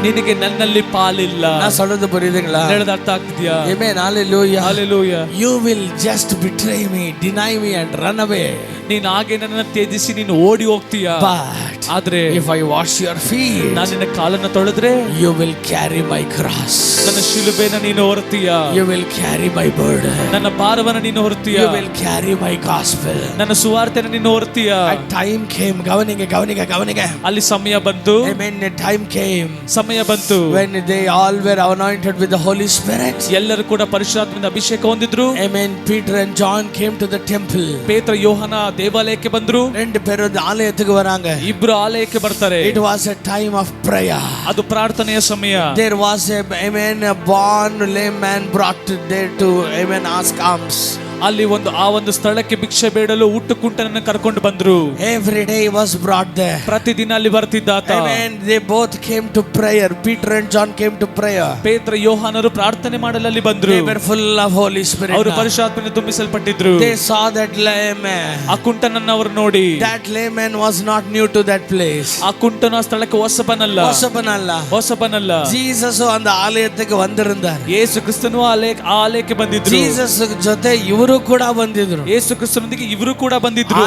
ನಿನಗೆ ನನ್ನಲ್ಲಿ ಪಾಲಿಲ್ಲ. ನಾ சொல்றது புரியுதுங்களா? ಹೇಳದ ಅರ್ಥ ಆಗ್ತಿದ್ಯಾ? Amen, hallelujah, hallelujah. You will just betray me, deny me and run away. ನೀನು ಹಾಗೆ ನನ್ನನ್ನು ತ್ಯಜಿಸಿ ನೀನು ಓಡಿ ಹೋಗ್ತೀಯ. But ಆದ್ರೆ if I wash your feet, ನಾನು ನಿನ್ನ ಕಾಲನ್ನ ತೊಳೆದ್ರೆ, you will carry my cross, ನನ್ನ ಶಿಲುಬೆನ ನೀನು ಹೊರತೀಯ. you will carry my burden, ನನ್ನ ಭಾರವನ್ನ ನೀನು ಹೊರತೀಯ. you will carry my gospel. ನನ್ನ ಸುವಾರ್ತೆನ ನೀನು ಹೊರತೀಯ. A time came, ಗವನಿಗೆ, ಅಲ್ಲಿ ಸಮಯ ಬಂತು. Amen, a time came, ಸಮಯ ಬಂತು, when they all were anointed with the Holy Spirit. ಎಲ್ಲರೂ ಕೂಡ ಪರಿಶುದ್ಧಾತ್ಮದಿಂದ ಅಭಿಷೇಕ ಹೊಂದಿದ್ರು. Amen. Peter and John came to the temple. ಪೇತ್ರ ಯೋಹನ ದೇವಾಲಯಕ್ಕೆ ಬಂದ್ರು. ரெண்டு பேரும் ಆಲಯಕ್ಕೆ ವರಾಂಗ. ಇಬ್ರು ಆಲಯಕ್ಕೆ ಬರ್ತಾರೆ. It was a time of prayer. ಅದು ಪ್ರಾರ್ಥನೆಯ ಸಮಯ. There was a, amen, a born lame man brought there to, amen, ask alms. ಅಲ್ಲಿ ಆ ಒಂದು ಸ್ಥಳಕ್ಕೆ ಭಿಕ್ಷೆ ಬೇಡಲು ಹುಟ್ಟು ಕುಂಟನನ್ನು ಕರ್ಕೊಂಡು ಬಂದ್ರು. Every day he was brought there. ಪ್ರತಿದಿನ ಅಲ್ಲಿ ಬರ್ತಿದ್ದ ಆತ. Amen. They both came to prayer. Peter and John came to prayer. ಪೇತ್ರ ಯೋಹಾನರು ಪ್ರಾರ್ಥನೆ ಮಾಡಲು ಅಲ್ಲಿ ಬಂದ್ರು. They were full of Holy Spirit. ಅವರು ಪರಿಶುದ್ಧಾತ್ಮದಿಂದ ತುಂಬಿಸಲ್ಪಟ್ಟಿದ್ರು. They saw that lame man. ಆ ಕುಂಟನನ್ನು ಅವರು ನೋಡಿ, That lame man was not new to that place. ಆ ಕುಂಟನ ಆ ಸ್ಥಳಕ್ಕೆ ಹೊಸಬನಲ್ಲ. Jesus அந்த ಆಲಯಕ್ಕೆ வந்திருந்தார். ಯೇಸು ಕ್ರಿಸ್ತನು ಆ ಆಲಯಕ್ಕೆ ಬಂದಿದ್ರು. Jesus ಜೊತೆ ಇವರು ಕೂಡ ಬಂದಿದ್ರು. ಯೇಸು ಕ್ರಿಸ್ತನೊಂದಿಗೆ ಇವರು ಕೂಡ ಬಂದಿದ್ರು.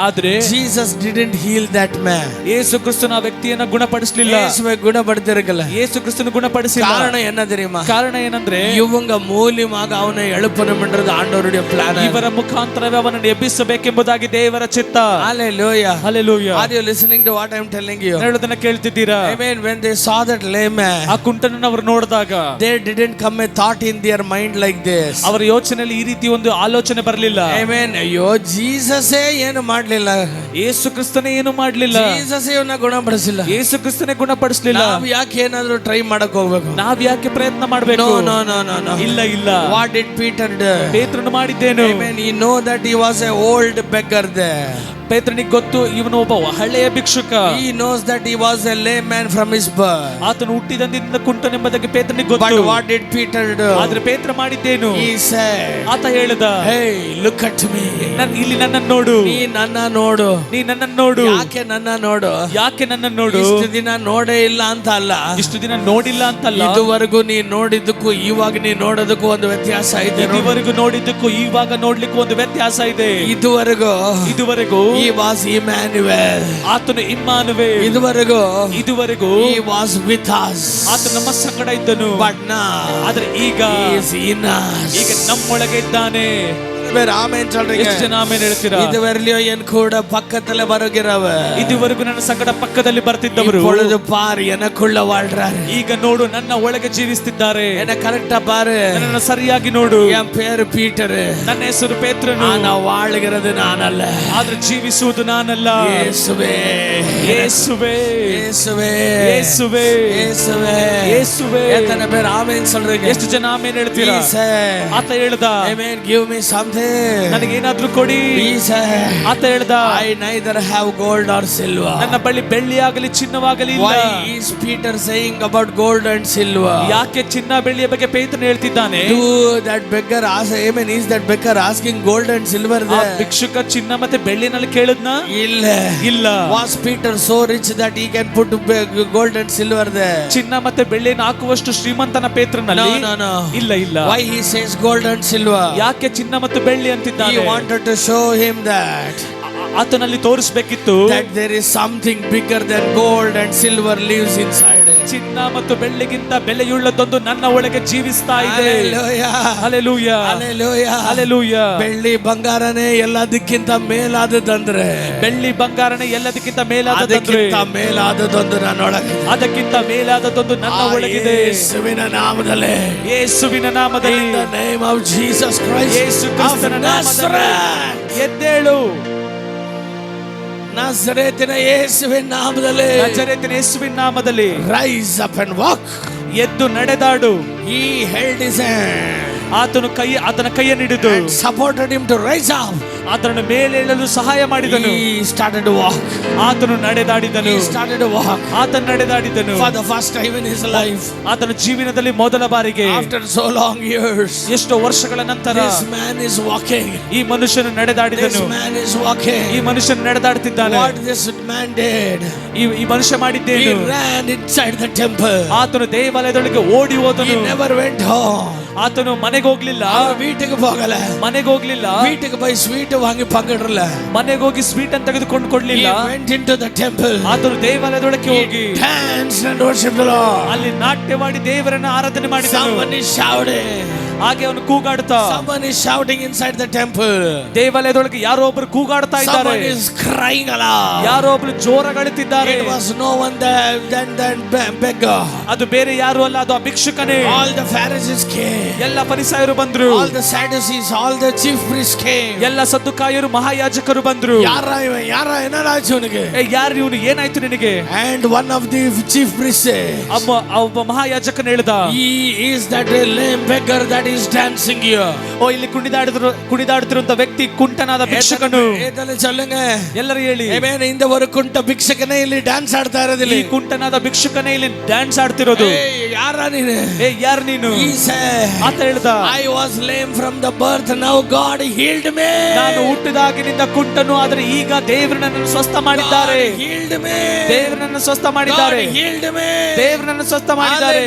ಆದ್ರೆ Jesus didn't heal that man. ಯೇಸು ಕ್ರಿಸ್ತನ ಆ ವ್ಯಕ್ತಿಯನ್ನ ಗುಣಪಡಿಸಲಿಲ್ಲ. ಯೇಸುವೆ ಗುಣಪಡಿಸಿರಲ್ಲ. ಯೇಸು ಕ್ರಿಸ್ತನ ಗುಣಪಡಿಸಿಲ್ಲ. காரணம் என்ன தெரியுமா? ಕಾರಣ ಏನಂದ್ರೆ, இவங்க மூலமாக அவனை எழுப்பணும்ன்றது ஆண்டவருடைய பிளான். ಇವರ ಮುಖಾಂತರವೇ ಅವನನ್ನು ಎಬ್ಬಿಸಬೇಕೆಂಬುದಾಗಿ ದೇವರ ಚಿತ್ತ. Hallelujah. Hallelujah. Are you listening to what I am telling you? ಹೇಳೋದನ್ನ ಕೇಳ್ತಿದ್ದೀರಾ? Amen. When they saw that lame man, ಆ ಕುಂಟನನ್ನು ಅವರು ನೋಡಿದಾಗ, there didn't come a thought in their mind like this. ಅವರ ಯೋಚನೆಯಲ್ಲಿ ಈ ರೀತಿ ಒಂದು ಆಲೋಚನೆ ಬರಲಿಲ್ಲ. Amen. ಅಯ್ಯೋ ಜೀಸಸೇ ಏನು ಮಾಡಲಿಲ್ಲ, ಯೇಸು ಕ್ರಿಸ್ತನೇ ಏನು ಮಾಡಲಿಲ್ಲ, ಜೀಸಸೇ ಇವನ್ನ ಗುಣಪಡಿಸಿಲ್ಲ, ಯೇಸು ಕ್ರಿಸ್ತನೇ ಗುಣಪಡಿಸಲಿಲ್ಲ. ನಾವು ಯಾಕೆ ಏನಾದರೂ ಟ್ರೈ ಮಾಡಕ್ ಹೋಗ್ಬೇಕು? ನಾವ್ ಯಾಕೆ ಪ್ರಯತ್ನ ಮಾಡಬೇಕು? No. ಇಲ್ಲ. What did Peter do? ಪೇತ್ರನು ಮಾಡಿದ್ದೇನು? Amen. He know that he was a old beggar there. ಪೇತ್ರನಿಗೆ ಗೊತ್ತು ಇವನು ಒಬ್ಬ ಹಳೆಯ ಭಿಕ್ಷುಕ. He knows that he was a lame man from his birth. ಆತನು ಹುಟ್ಟಿದಂದಿನಿಂದ ಕುಂಟನೆಂಬುದಾಗಿ ಪೇತ್ರನಿಗೆ ಗೊತ್ತು. But what did Peter do? ಆದ್ರೆ ಪೇತ್ರ ಮಾಡಿದ್ದೇನು? He said, ಆತ ಹೇಳಿದ, hey, look at me. ಇಲ್ಲಿ ನನ್ನನ್ನು ನೋಡು. ನೀ ನನ್ನನ್ನು ನೋಡು. ಯಾಕೆ ನನ್ನನ್ನು ನೋಡು? ಇಷ್ಟು ದಿನ ನೋಡೇ ಇಲ್ಲ ಅಂತ ಅಲ್ಲ, ಇಷ್ಟು ದಿನ ನೋಡಿಲ್ಲ ಅಂತಲ್ಲ, ಇದುವರೆಗೂ ನೀ ನೋಡಿದ್ದಕ್ಕೂ ಇವಾಗ ನೀ ನೋಡೋದಕ್ಕೂ ಒಂದು ವ್ಯತ್ಯಾಸ ಇದೆ. ಇದುವರೆಗೂ ನೋಡಿದ್ದಕ್ಕೂ ಇವಾಗ ನೋಡ್ಲಿಕ್ಕೂ ಒಂದು ವ್ಯತ್ಯಾಸ ಇದೆ. ಇದುವರೆಗೂ He was Emmanuel. ಆತನು ಇಮ್ಮಾನುವೆ. ಇದುವರೆಗೂ He was with us. ಆತನು ನಮ್ಮ ಸಂಗಡ ಇದ್ದನು. But now ಆದ್ರೆ ಈಗ He is in us. ಈಗ ನಮ್ಮೊಳಗೆ ಇದ್ದಾನೆ. ಆಮೆನ್ சொல்றீங்க. ಎಷ್ಟು ಜನ ಆಮೆನ್ ಹೇಳ್ತೀರಾ? இதுவரையிலோ என் கூட பக்கத்துல வருகிறவ. ಇದುವರೆಗೂ ನನ್ನ ಸಂಗಡ ಪಕ್ಕದಲ್ಲಿ ಬರ್ತಿದ್ದವರು இப்பொழுது பார் எனக்குள்ள வாழ்றாரு. ಈಗ ನೋಡು ನನ್ನ ಒಳಗೆ ಜೀವಿಸುತ್ತಿದ್ದಾರೆ. என்ன கரெக்ட்டா பாரு. ನನ್ನನ್ನು ಸರಿಯಾಗಿ ನೋಡು. என் பேரு பீட்டர். ನನ್ನ ಹೆಸರು ಪೇತ್ರನು. ஆனா வாழுகிறது நானல்ல. ಆದ್ರೆ ಜೀವಿಸುವುದು ನಾನಲ್ಲ. ಯೇಸುವೇ ಯೇಸುವೇ ಯೇಸುವೇ ಯೇಸುವೇ ಯೇಸುವೇ ಯೇಸುವೇ. எத்தனை பேர் ஆமென் சொல்றீங்க? ಎಷ್ಟು ಜನ ಆಮೆನ್ ಹೇಳ್ತೀರಾ? ಆತ ಹೇಳ್ದ, Amen, give me something. ನನಗೆ ಏನಾದ್ರೂ ಕೊಡಿ. ಆತ ಹೇಳ್ದ, I neither have gold or silver. ನನ್ನ ಬಳಿ ಬೆಳ್ಳಿ ಆಗಲಿ ಚಿನ್ನವಾಗಲಿ ಇಲ್ಲ. Why is Peter saying about gold and silver? ಯಾಕೆ ಚಿನ್ನ ಬೆಳ್ಳಿಯ ಬಗ್ಗೆ ಪೇತ್ರನು ಹೇಳ್ತಿದ್ದಾನೆ? Do that beggar ask, Amen, is that beggar asking gold and silver ಆ there? ಭಿಕ್ಷುಕ ಚಿನ್ನ ಮತ್ತೆ ಬೆಳ್ಳಿನಲ್ಲಿ ಕೇಳಿದ್ನಾ? ಇಲ್ಲ. Was Peter so rich that he can put gold and silver there? ಚಿನ್ನ ಮತ್ತೆ ಬೆಳ್ಳಿಯನ್ನು ಹಾಕುವಷ್ಟು ಶ್ರೀಮಂತನ ಪೇತ್ರನಲ್ಲಿ? No. ಇಲ್ಲ. Why he says gold and silver? ಯಾಕೆ ಚಿನ್ನ ಮತ್ತು ಬೆಳ್ಳಿ ಅಂತಿದ್ದಾನೆ? He wanted to show him that ಆತನಲ್ಲಿ ತೋರಿಸಬೇಕಿತ್ತು that there is something bigger than gold and silver lives inside. ಚಿನ್ನ ಮತ್ತು ಬೆಳ್ಳಿಗಿಂತ ಬೆಲೆಯುಳ್ಳದೊಂದು ನನ್ನ ಒಳಗೆ ಜೀವಿಸ್ತಾ ಇದೆ. Hallelujah. Hallelujah. ಬೆಳ್ಳಿ ಬಂಗಾರನೇ ಎಲ್ಲದಕ್ಕಿಂತ ಮೇಲಾದದಂದ್ರೆ, ಬೆಳ್ಳಿ ಬಂಗಾರನೇ ಎಲ್ಲದಕ್ಕಿಂತ ಮೇಲಾದದಂದ್ರೆ, ಮೇಲಾದದೊಂದು ನನ್ನೊಳಗೆ, ಅದಕ್ಕಿಂತ ಮೇಲಾದದೊಂದು ನನ್ನ ಒಳಗಿದೆ. ಯೇಸುವಿನ ನಾಮದಲ್ಲಿ, ಯೇಸುವಿನ ನಾಮದಲ್ಲಿ, in the name of Jesus Christ, ಯೇಸು ಕ್ರಿಸ್ತನ ನಾಮದಲ್ಲಿ ಎದ್ದೇಳು. ನಜರೇತಿನ ಯೇಸುವಿನ ನಾಮದಲ್ಲಿ, ನಜರೇತಿನ ಯೇಸುವಿನ ನಾಮದಲ್ಲಿ rise up and walk. ಎದ್ದು ನಡೆದಾಡು. He held his hand. ಆತನ ಕೈಯನ್ನು ಹಿಡಿದು and supported him to rise up. ಆತನನ್ನು ಮೇಲೇಳಲು ಸಹಾಯ ಮಾಡಿದನು. He started to walk. ಆತನು ನಡೆದಾಡಿದನು. He started to walk. ಆತನು ನಡೆದಾಡಿದನು. For the first time in his life. ಆತನ ಜೀವನದಲ್ಲಿ ಮೊದಲ ಬಾರಿಗೆ After so long years. ಎಷ್ಟೋ ವರ್ಷಗಳ ನಂತರ This man is walking. ಈ ಮನುಷ್ಯನು ನಡೆದಾಡಿದನು. This man is walking. ಈ ಮನುಷ್ಯನು ನಡೆದಾಡುತ್ತಿದ್ದಾನೆ. What this man did? ಈ ಮನುಷ್ಯ ಮಾಡಿದ್ದೇನು? He ran inside the temple. ಆತನು ದೇವಾಲಯದೊಳಗೆ ಓಡಿ ಹೋದನು. He never went home. ಆತನು ಮನೆಗೆ ಹೋಗ್ಲಿಲ್ಲ. வீட்டுக்கு போகல. ಮನೆಗೆ ಹೋಗ್ಲಿಲ್ಲ. வீட்டுக்கு போய் ಸ್ವೀಟ್ வாங்கி பங்கிடல. ಮನೆಗೆ ಹೋಗಿ ಸ್ವೀಟ್ ಅನ್ನು ತೆಗೆದುಕೊಂಡು ಕೊಡ್ಲಿಲ್ಲ. He went into the temple. ಆತನು ದೇವಾಲಯದೊಳಗೆ ಹೋಗಿ danced and worshiped the Lord. ಅಲ್ಲಿ ನಾಟ್ಯವಾಡಿ ದೇವರನ್ನು ಆರಾಧನೆ ಮಾಡಿದನು. Someone is shouting. ಹಾಗೆ ಅವನು ಕೂಗಾಡ್ತಾ, someone is shouting inside the temple. ದೇವಾಲಯದೊಳಗೆ ಯಾರೋ ಒಬ್ಬರು ಕೂಗಾಡ್ತಾ ಇದ್ದಾರೆ. Someone is crying aloud. ಯಾರೋ ಒಬ್ಬರು ಜೋರಾಗುತ್ತಿದ್ದಾರೆ. It was no one than beggar. ಅದು ಬೇರೆ ಯಾರು ಅಲ್ಲ, ಅದು ಆ ಭಿಕ್ಷುಕನೇ. All the Pharisees came. ಎಲ್ಲ ಫರಿಸಾಯರು ಬಂದ್ರು. All the Sadducees, all the chief priests came. ಎಲ್ಲ ಸದ್ದುಕಾಯರು ಮಹಾಯಾಜಕರು ಬಂದ್ರು. ಯಾರ ಏನಾಯ್ತು ನಿನಗೆ? ಯಾರು ಇವನು, ಏನಾಯ್ತು ನಿನಗೆ? And one of the chief priests said, ಒಬ್ಬ ಮಹಾಯಾಜಕನು ಹೇಳಿದ, he is that lame beggar that is dancing here. ಇಲ್ಲಿ ಕುಣಿದಾಡುತ್ತಿರುವಂತ ವ್ಯಕ್ತಿ ಕುಂಟನಾದ ಭಿಕ್ಷುಕನು. சொல்லுங்க ಎಲ್ಲರೂ ಹೇಳಿ. Amen. இந்த ஒரு ಕುಂಟ ಭಿಕ್ಷಕನೇ ಇಲ್ಲಿ ಡ್ಯಾನ್ಸ್ ಆಡ್ತಾ ಇರೋದಿಲ್ಲ. ಈ ಕುಂಟನಾದ ಭಿಕ್ಷುಕನೇ ಇಲ್ಲಿ ಡ್ಯಾನ್ಸ್ ಆಡ್ತಿರೋದು. ಯಾರ ನೀನು? ಯಾರು ನೀನು? ಆತ ಹೇಳ್ದ, I was lame from the birth, now God healed me. ನಾನು ಹುಟ್ಟಿದಾಗಿನಿಂದ ಕುಂಟನು, ಆದರೆ ಈಗ ದೇವರು ನನ್ನನ್ನು ಸ್ವಸ್ಥ ಮಾಡಿದ್ದಾರೆ. ದೇವರು ನನ್ನನ್ನು ಸ್ವಸ್ಥ ಮಾಡಿದ್ದಾರೆ. ದೇವರು ನನ್ನನ್ನು ಸ್ವಸ್ಥ ಮಾಡಿದ್ದಾರೆ.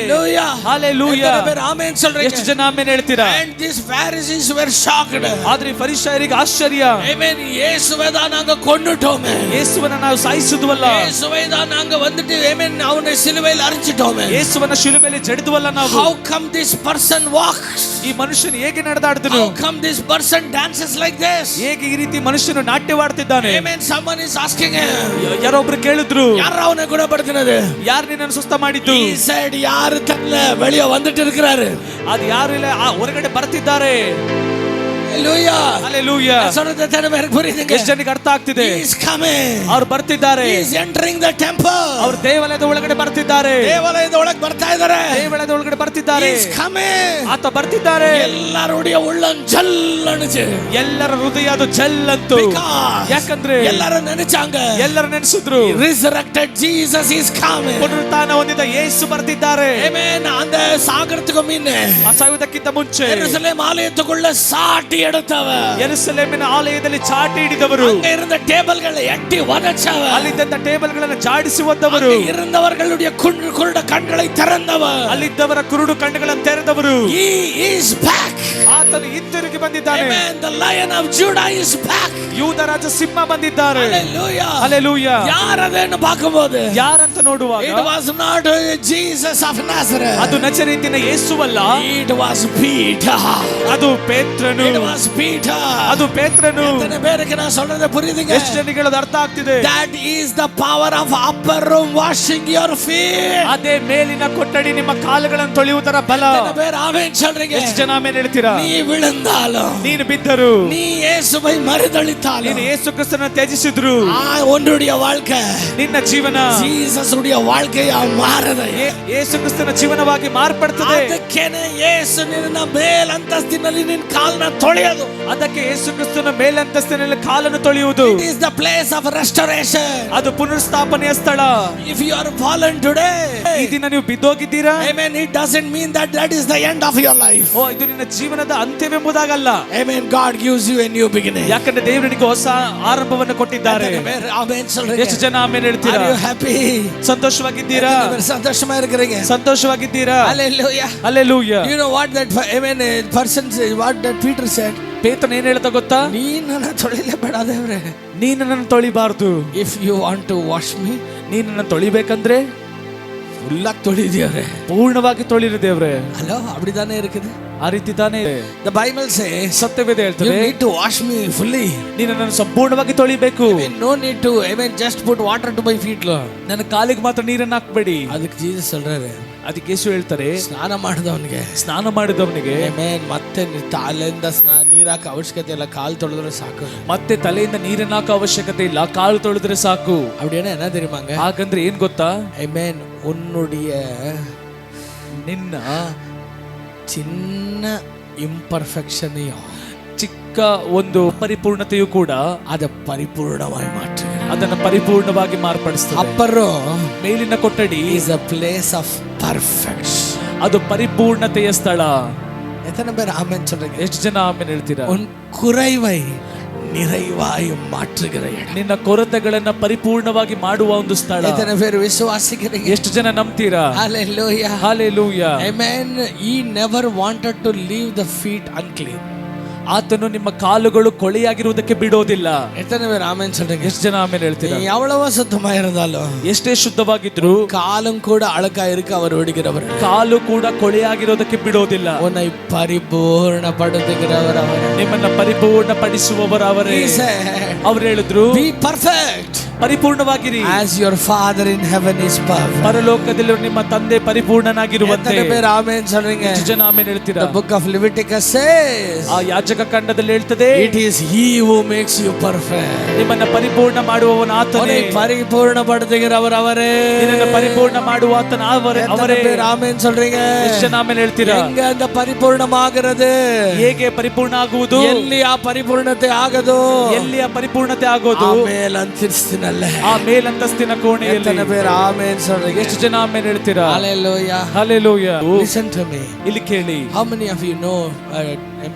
Hallelujah. ಆಮೆನ್ சொல்றீங்க. ಎಷ್ಟು ಜನ ಆಮೆನ್ ಹೇಳ್ತೀರಾ? And these Pharisees were shocked. ಆದರೆ ಫರಿಸಾಯರಿಗೆ ಆಶ್ಚರ್ಯ. Amen. ಯೇಸುவை தான் நாங்க கொன்னுட்டோமே. ಯೇಸುವನ್ನ ನಾವು ಸಾಯಿಸಿದ್ವಲ್ಲ. ಯೇಸುவை தான் நாங்க வந்துட்டு Amen ಅವನ ಶಿಲುಬೆಯಲ್ಲಿ ಅರ್ಚಿட்டೋமே. ಯೇಸುವನ್ನ ಶಿಲುಬೆಯಲ್ಲಿ ಜಡಿದ್ವಲ್ಲ ನಾವು. How come this person walks? ಈ ಮನುಷ್ಯನು ಹೇಗೆ ನಡೆದಾಡ್ತಾನೆ? How come this person dances like this? ಹೇಗೆ ಈ ರೀತಿ ಮನುಷ್ಯನು ನಾಟ್ಯವಾಡ್ತಿದ್ದಾನೆ? Amen. Someone is asking him. ಯಾರೊಬ್ರು ಕೇಳಿದ್ರು, ಯಾರು ಅವನ ಗುಣಪಡಿಸಿನದು? ಯಾರು ನಿನ್ನನ್ನು ಸ್ವಸ್ಥ ಮಾಡಿದ್ದು? He said, ಯಾರು ತನ್ನ வெளிய வந்துட்டு இருக்கிறாரு. ಅದು ಯಾರು ಇಲ್ಲ, ಹೊರಗಡೆ ಬರ್ತಿದ್ದಾರೆ. Hallelujah. ಎಷ್ಟು ಜನಕ್ಕೆ ಅರ್ಥ ಆಗ್ತಿದೆ? He is coming. ಅವರು ಬರ್ತಿದ್ದಾರೆ. He is entering the temple. ಅವರು ದೇವಾಲಯದ ಒಳಗಡೆ ಬರ್ತಿದ್ದಾರೆ. ದೇವಾಲಯದ ಒಳಗೆ ಬರ್ತಾ ಇದ್ದಾರೆ. ದೇವಾಲಯದ ಒಳಗಡೆ ಬರ್ತಿದ್ದಾರೆ. He is coming. ಆತ ಬರ್ತಿದ್ದಾರೆ. ಎಲ್ಲರುடைய உள்ளம் ஜல்லனுச்சு. ಎಲ್ಲರ ಹೃದಯ ಅದು ಜಲ್ಲಂತು. ಯಾಕಂದ್ರೆ ಎಲ್ಲರೂ ನೆನೆಚಾಂಗ. ಎಲ್ಲರೂ ನೆನೆಸಿದ್ರು. Resurrected Jesus is coming. ಪುನರುತ್ಥಾನ ಹೊಂದಿದ ಯೇಸು ಬರ್ತಿದ್ದಾರೆ. Amen. அந்த சாகறதுக்கு முன்ன, ಸಾಯುವುದಕ್ಕಿಂತ ಮುಂಚೆ ಯೆರೂಸಲೇಮ್ ಆಲಯத்துக்குள்ள சாட்டி எடுத்தவ. ಯೆರೂಸಲೇಮಿನ ಆಲಯದಲ್ಲಿ ಚಾಟಿ ಹಿಡಿದವರು, அங்க இருந்த டேபிள்களை எட்டி உடைச்சவ. ಅಲ್ಲಿದ್ದಂತ ಟೇಬಲ್ಗಳನ್ನು ಜಾಡಿಸಿ ಒದ್ದವರು, அங்க இருந்தவர்களுடைய குருட கண்களை திறந்தவர். ಅಲ್ಲಿದ್ದವರ ಕುರುಡು ಕಣ್ಣುಗಳನ್ನು ತೆರೆದವರು. He is back. ಆತನು ಹಿಂತಿರುಗಿ ಬಂದಿದ್ದಾನೆ. Amen. The Lion of Judah is back. ಯೂದ ರಾಜ ಸಿಂಹ ಬಂದಿದ್ದಾರೆ. Hallelujah. Hallelujah. ಯಾರು ಅದನ್ನು பார்க்கும்போது ಯಾರಂತ ನೋಡುವಾಗ it was not Jesus of Nazareth. ಅದು ನಜರೇತಿನ ಯೇಸುವಲ್ಲ, It was Peter. ಅದು ಪೇತ್ರನು. It was Peter. ಅದು ಪೇತ್ರನು. எத்தனை பேருக்கு நான் சொல்றது புரியுதுங்க? ಎಷ್ಟು ಜನರಿಗೆ ಅದು ಅರ್ಥ ಆಗ್ತಿದೆ? That is the power of upper room washing your feet. ಅದೇ ಮೇಲಿನ ಕೊಠಡಿ ನಿಮ್ಮ ಕಾಲುಗಳನ್ನು ತೊಳೆಯುವುದರ ಬಲ. எத்தனை பேர் ஆமென் சொல்றீங்க? ಎಷ್ಟು ಜನ ಆಮೆನ್ ಹೇಳ್ತೀರಾ? நீ விழுந்தாலும், ನೀನು ಬಿದ್ದರು, நீ இயேசுவை மறுதலித்தாலும், ನೀನು ಯೇಸು ಕ್ರಿಸ್ತನ ತ್ಯಜಿಸಿದ್ರು, உன்னுடைய வாழ்க்கை ನಿನ್ನ ಜೀವನ ஜீசஸ் உடைய வாழ்க்கையா மாறுது. ಯೇಸು ಕ್ರಿಸ್ತನ ಜೀವನವಾಗಿ ಮಾರ್ಪಡುತ್ತದೆ. ಅದಕ್ಕೇನೆ ಯೇಸು ನಿನ್ನ ಮೇಲಂತಸ್ತಿನಲ್ಲಿ ನಿನ್ನ ಕಾಲನ್ನ ತೊಳೆಯೋದು. ಅದಕ್ಕೆ ಯೇಸು ಕ್ರಿಸ್ತನ ಮೇಲಂತಸ್ತಿನಲ್ಲಿ ಕಾಲನ್ನು ತೊಳೆಯುವುದು. It is the place of restoration. ಅದು ಪುನರ್ಸ್ಥಾಪನೆಯ ಸ್ಥಳ. If you are fallen today, ಈ ದಿನ ನೀವು ಬಿದ್ದೋಗಿದ್ದೀರಾ, amen, it doesn't mean that that is the end of your life. ಓ ಇದು ನಿನ್ನ ಜೀವನದ ಅಂತ್ಯವೆಂಬುದಾಗಲ್ಲ. Amen. God gives you a new beginning. ಯಾಕಂದ್ರೆ ದೇವರಿಗೆ ಹೊಸ ಆರಂಭವನ್ನು ಕೊಟ್ಟಿದ್ದಾರೆ. Amen சொல்றீங்க? ಎಷ್ಟು ಜನ ಆಮೆನ್ ಹೇಳ್ತೀರಾ? Are you happy? ಸಂತೋಷವಾಗಿದ್ದೀರಾ? ಸಂತೋಷமா இருக்கிறீங்க? ಸಂತೋಷವಾಗಿದ್ದೀರಾ? Hallelujah. Hallelujah. You know what that amen person said, what that Peter said? ಪೇತ್ರನು ಏನು ಹೇಳ್ತಾ ಗೊತ್ತಾ? ನೀನನ್ನ ತೊಳಿಲೇಬೇಡ ದೇವರೇ. ನೀನು ನನ್ನನ್ನು ತೊಳಿಬಾರ್ದು. If you want to wash me, ನೀನು ನನ್ನನ್ನು ತೊಳಿಬೇಕಂದ್ರೆ ಫುಲ್ ಆಗಿ ತೊಳಿದೇವ್ರೆ, ಪೂರ್ಣವಾಗಿ ತೊಳಿರು ದೇವ್ರೆ. ಹಲೋ, அப்படிதானே இருக்குது. ಆ ರೀತಿ ತಾನೇ The Bible says, Satyaveda you ಹೇಳ್ತದೆ, need to wash me fully. ನೀನು ನನ್ನನ್ನು ಸಂಪೂರ್ಣವಾಗಿ ತೊಳಿಬೇಕು. No need to amen just put water to my feet, Lord. ನನ್ನ ಕಾಲಿಗೆ ಮಾತ್ರ ನೀರನ್ನು ಹಾಕ್ಬೇಡಿ. ಅದಕ್ಕೆ ಜೀಸಸ್ சொல்றாரு, ಅದಕ್ಕೆ ಯೇಸು ಹೇಳ್ತಾರೆ, ಸ್ನಾನ ಮಾಡಿದವನಿಗೆ, ಸ್ನಾನ ಮಾಡಿದವನಿಗೆ ಆಮೆನ್, ಮತ್ತೆ ತಲೆಯಿಂದ ನೀರು ಹಾಕೋ ಅವಶ್ಯಕತೆ ಇಲ್ಲ, ಕಾಲು ತೊಳೆದ್ರೆ ಸಾಕು. ಮತ್ತೆ ತಲೆಯಿಂದ ನೀರನ್ನ ಹಾಕೋ ಅವಶ್ಯಕತೆ ಇಲ್ಲ, ಕಾಲು ತೊಳೆದ್ರೆ ಸಾಕು. அப்படியே என்ன தெரியுமாங்க? ಹಾಗಂದ್ರೆ ಏನ್ ಗೊತ್ತಾ? ಆಮೆನ್, உன்னுடைய ನಿನ್ನ ಚಿನ್ನ ಇಂಪರ್ಫೆಕ್ಷನೆಯೋ, ಚಿಕ್ಕ ಒಂದು ಪರಿಪೂರ್ಣತೆಯು ಕೂಡ ಅದ ಪರಿಪೂರ್ಣವಾಗಿ ಮಾತ್ರ ಅದನ್ನು ಪರಿಪೂರ್ಣವಾಗಿ ಮಾರ್ಪಡಿಸ್ತದೆ. ಅಪ್ಪರು ಮೇಲಿನ ಕೊಠಡಿ is a place of perfection. ಅದು ಪರಿಪೂರ್ಣತೆಯ ಸ್ಥಳ. எத்தனை பேர் ஆமென் சொல்றீங்க? ಎಷ್ಟು ಜನ ಆಮೆನ್ ಹೇಳ್ತೀರಾ? உன் குறைவை நிறைவாய் மாற்றுகிற இடம். ನಿನ್ನ ಕೊರತೆಗಳನ್ನ ಪರಿಪೂರ್ಣವಾಗಿ ಮಾಡುವ ಒಂದು ಸ್ಥಳ. எத்தனை பேர் விசுவாசிக்கிறீங்க? ಎಷ್ಟು ಜನ ನಂಬ್ತೀರಾ? Hallelujah. Hallelujah. Amen. He never wanted to leave the feet unclean. ಆತನು ನಿಮ್ಮ ಕಾಲುಗಳು ಕೊಳೆಯಾಗಿರುವುದಕ್ಕೆ ಬಿಡೋದಿಲ್ಲ. எத்தனை பேர் ஆமென் சொல்றீங்க? ಎಷ್ಟು ಜನ ಆಮೆನ್ ಹೇಳ್ತೀರಾ? எவ்வளவு சுத்தமா இருந்தாலும், ಎಷ್ಟೇ ಶುದ್ಧವಾಗಿದ್ರು காலும் கூட அழுக்கா இருக்க அவர் விடுகிறவர். ಕಾಲು ಕೂಡ ಕೊಳೆಯಾಗಿರೋದಕ್ಕೆ ಬಿಡೋದಿಲ್ಲ. உன்னை பரிபூர்ணப்படுத்துகிறவர் அவர். ನಿಮ್ಮನ್ನ ಪರಿಪೂರ್ಣಪಡಿಸುವವರು ಅವರೇ. ಅವರು ಹೇಳಿದ್ರು, Be perfect ಪರಿಪೂರ್ಣವಾಗಿರಿ as your father in heaven is perfect. ಪರಲೋಕದಲ್ಲಿ ನಿಮ್ಮ ತಂದೆ ಪರಿಪೂರ್ಣನಾಗಿರುವಂತೆ. எத்தனை பேர் ஆமென் சொல்றீங்க? ಎಷ್ಟು ಜನ ಆಮೆನ್ ಹೇಳ್ತೀರಾ? The book of Leviticus says, ಆ ಯಾಜಕ ಖಂಡದಲ್ಲಿ ಹೇಳ್ತದೆ, it is he who makes you perfect. ನಿಮ್ಮನ್ನ ಪರಿಪೂರ್ಣ ಮಾಡುವವನು ಆತನೇ. ಪರಿಪೂರ್ಣಪಡಿಸುகிறவர் ಅವರೇ. ನಿನ್ನನ್ನು ಪರಿಪೂರ್ಣ ಮಾಡುವ ಆತನ ಅವರೇ. ஆமென் சொல்றீங்க? ಎಷ್ಟು ಜನ ಆಮೆನ್ ಹೇಳ್ತೀರಾ? எங்க அந்த பரிபூர்ணமாகிறது? ಹೇಗೆ ಪರಿಪೂರ್ಣ ಆಗುವುದು? ಎಲ್ಲಿ ಆ ಪರಿಪೂರ್ಣತೆ ಆಗದು? ಎಲ್ಲಿ ಆ ಪರಿಪೂರ್ಣತೆ ಆಗೋದು? ಮೇಲಂತಸ್ತಿನಲ್ಲ, ಆ ಮೇಲಂತಸ್ತಿನ ಕೋಣೆಯಲ್ಲಿ. ಎತ್ತನೆ ಬೇರೆ ಆಮೆನ್ சொல்றீங்க? ಎಷ್ಟು ಜನ ಆಮೆನ್ ಹೇಳ್ತೀರಾ? Hallelujah. Hallelujah. Listen to me. ಇಲ್ಲಿ ಕೇಳಿ. How many of you know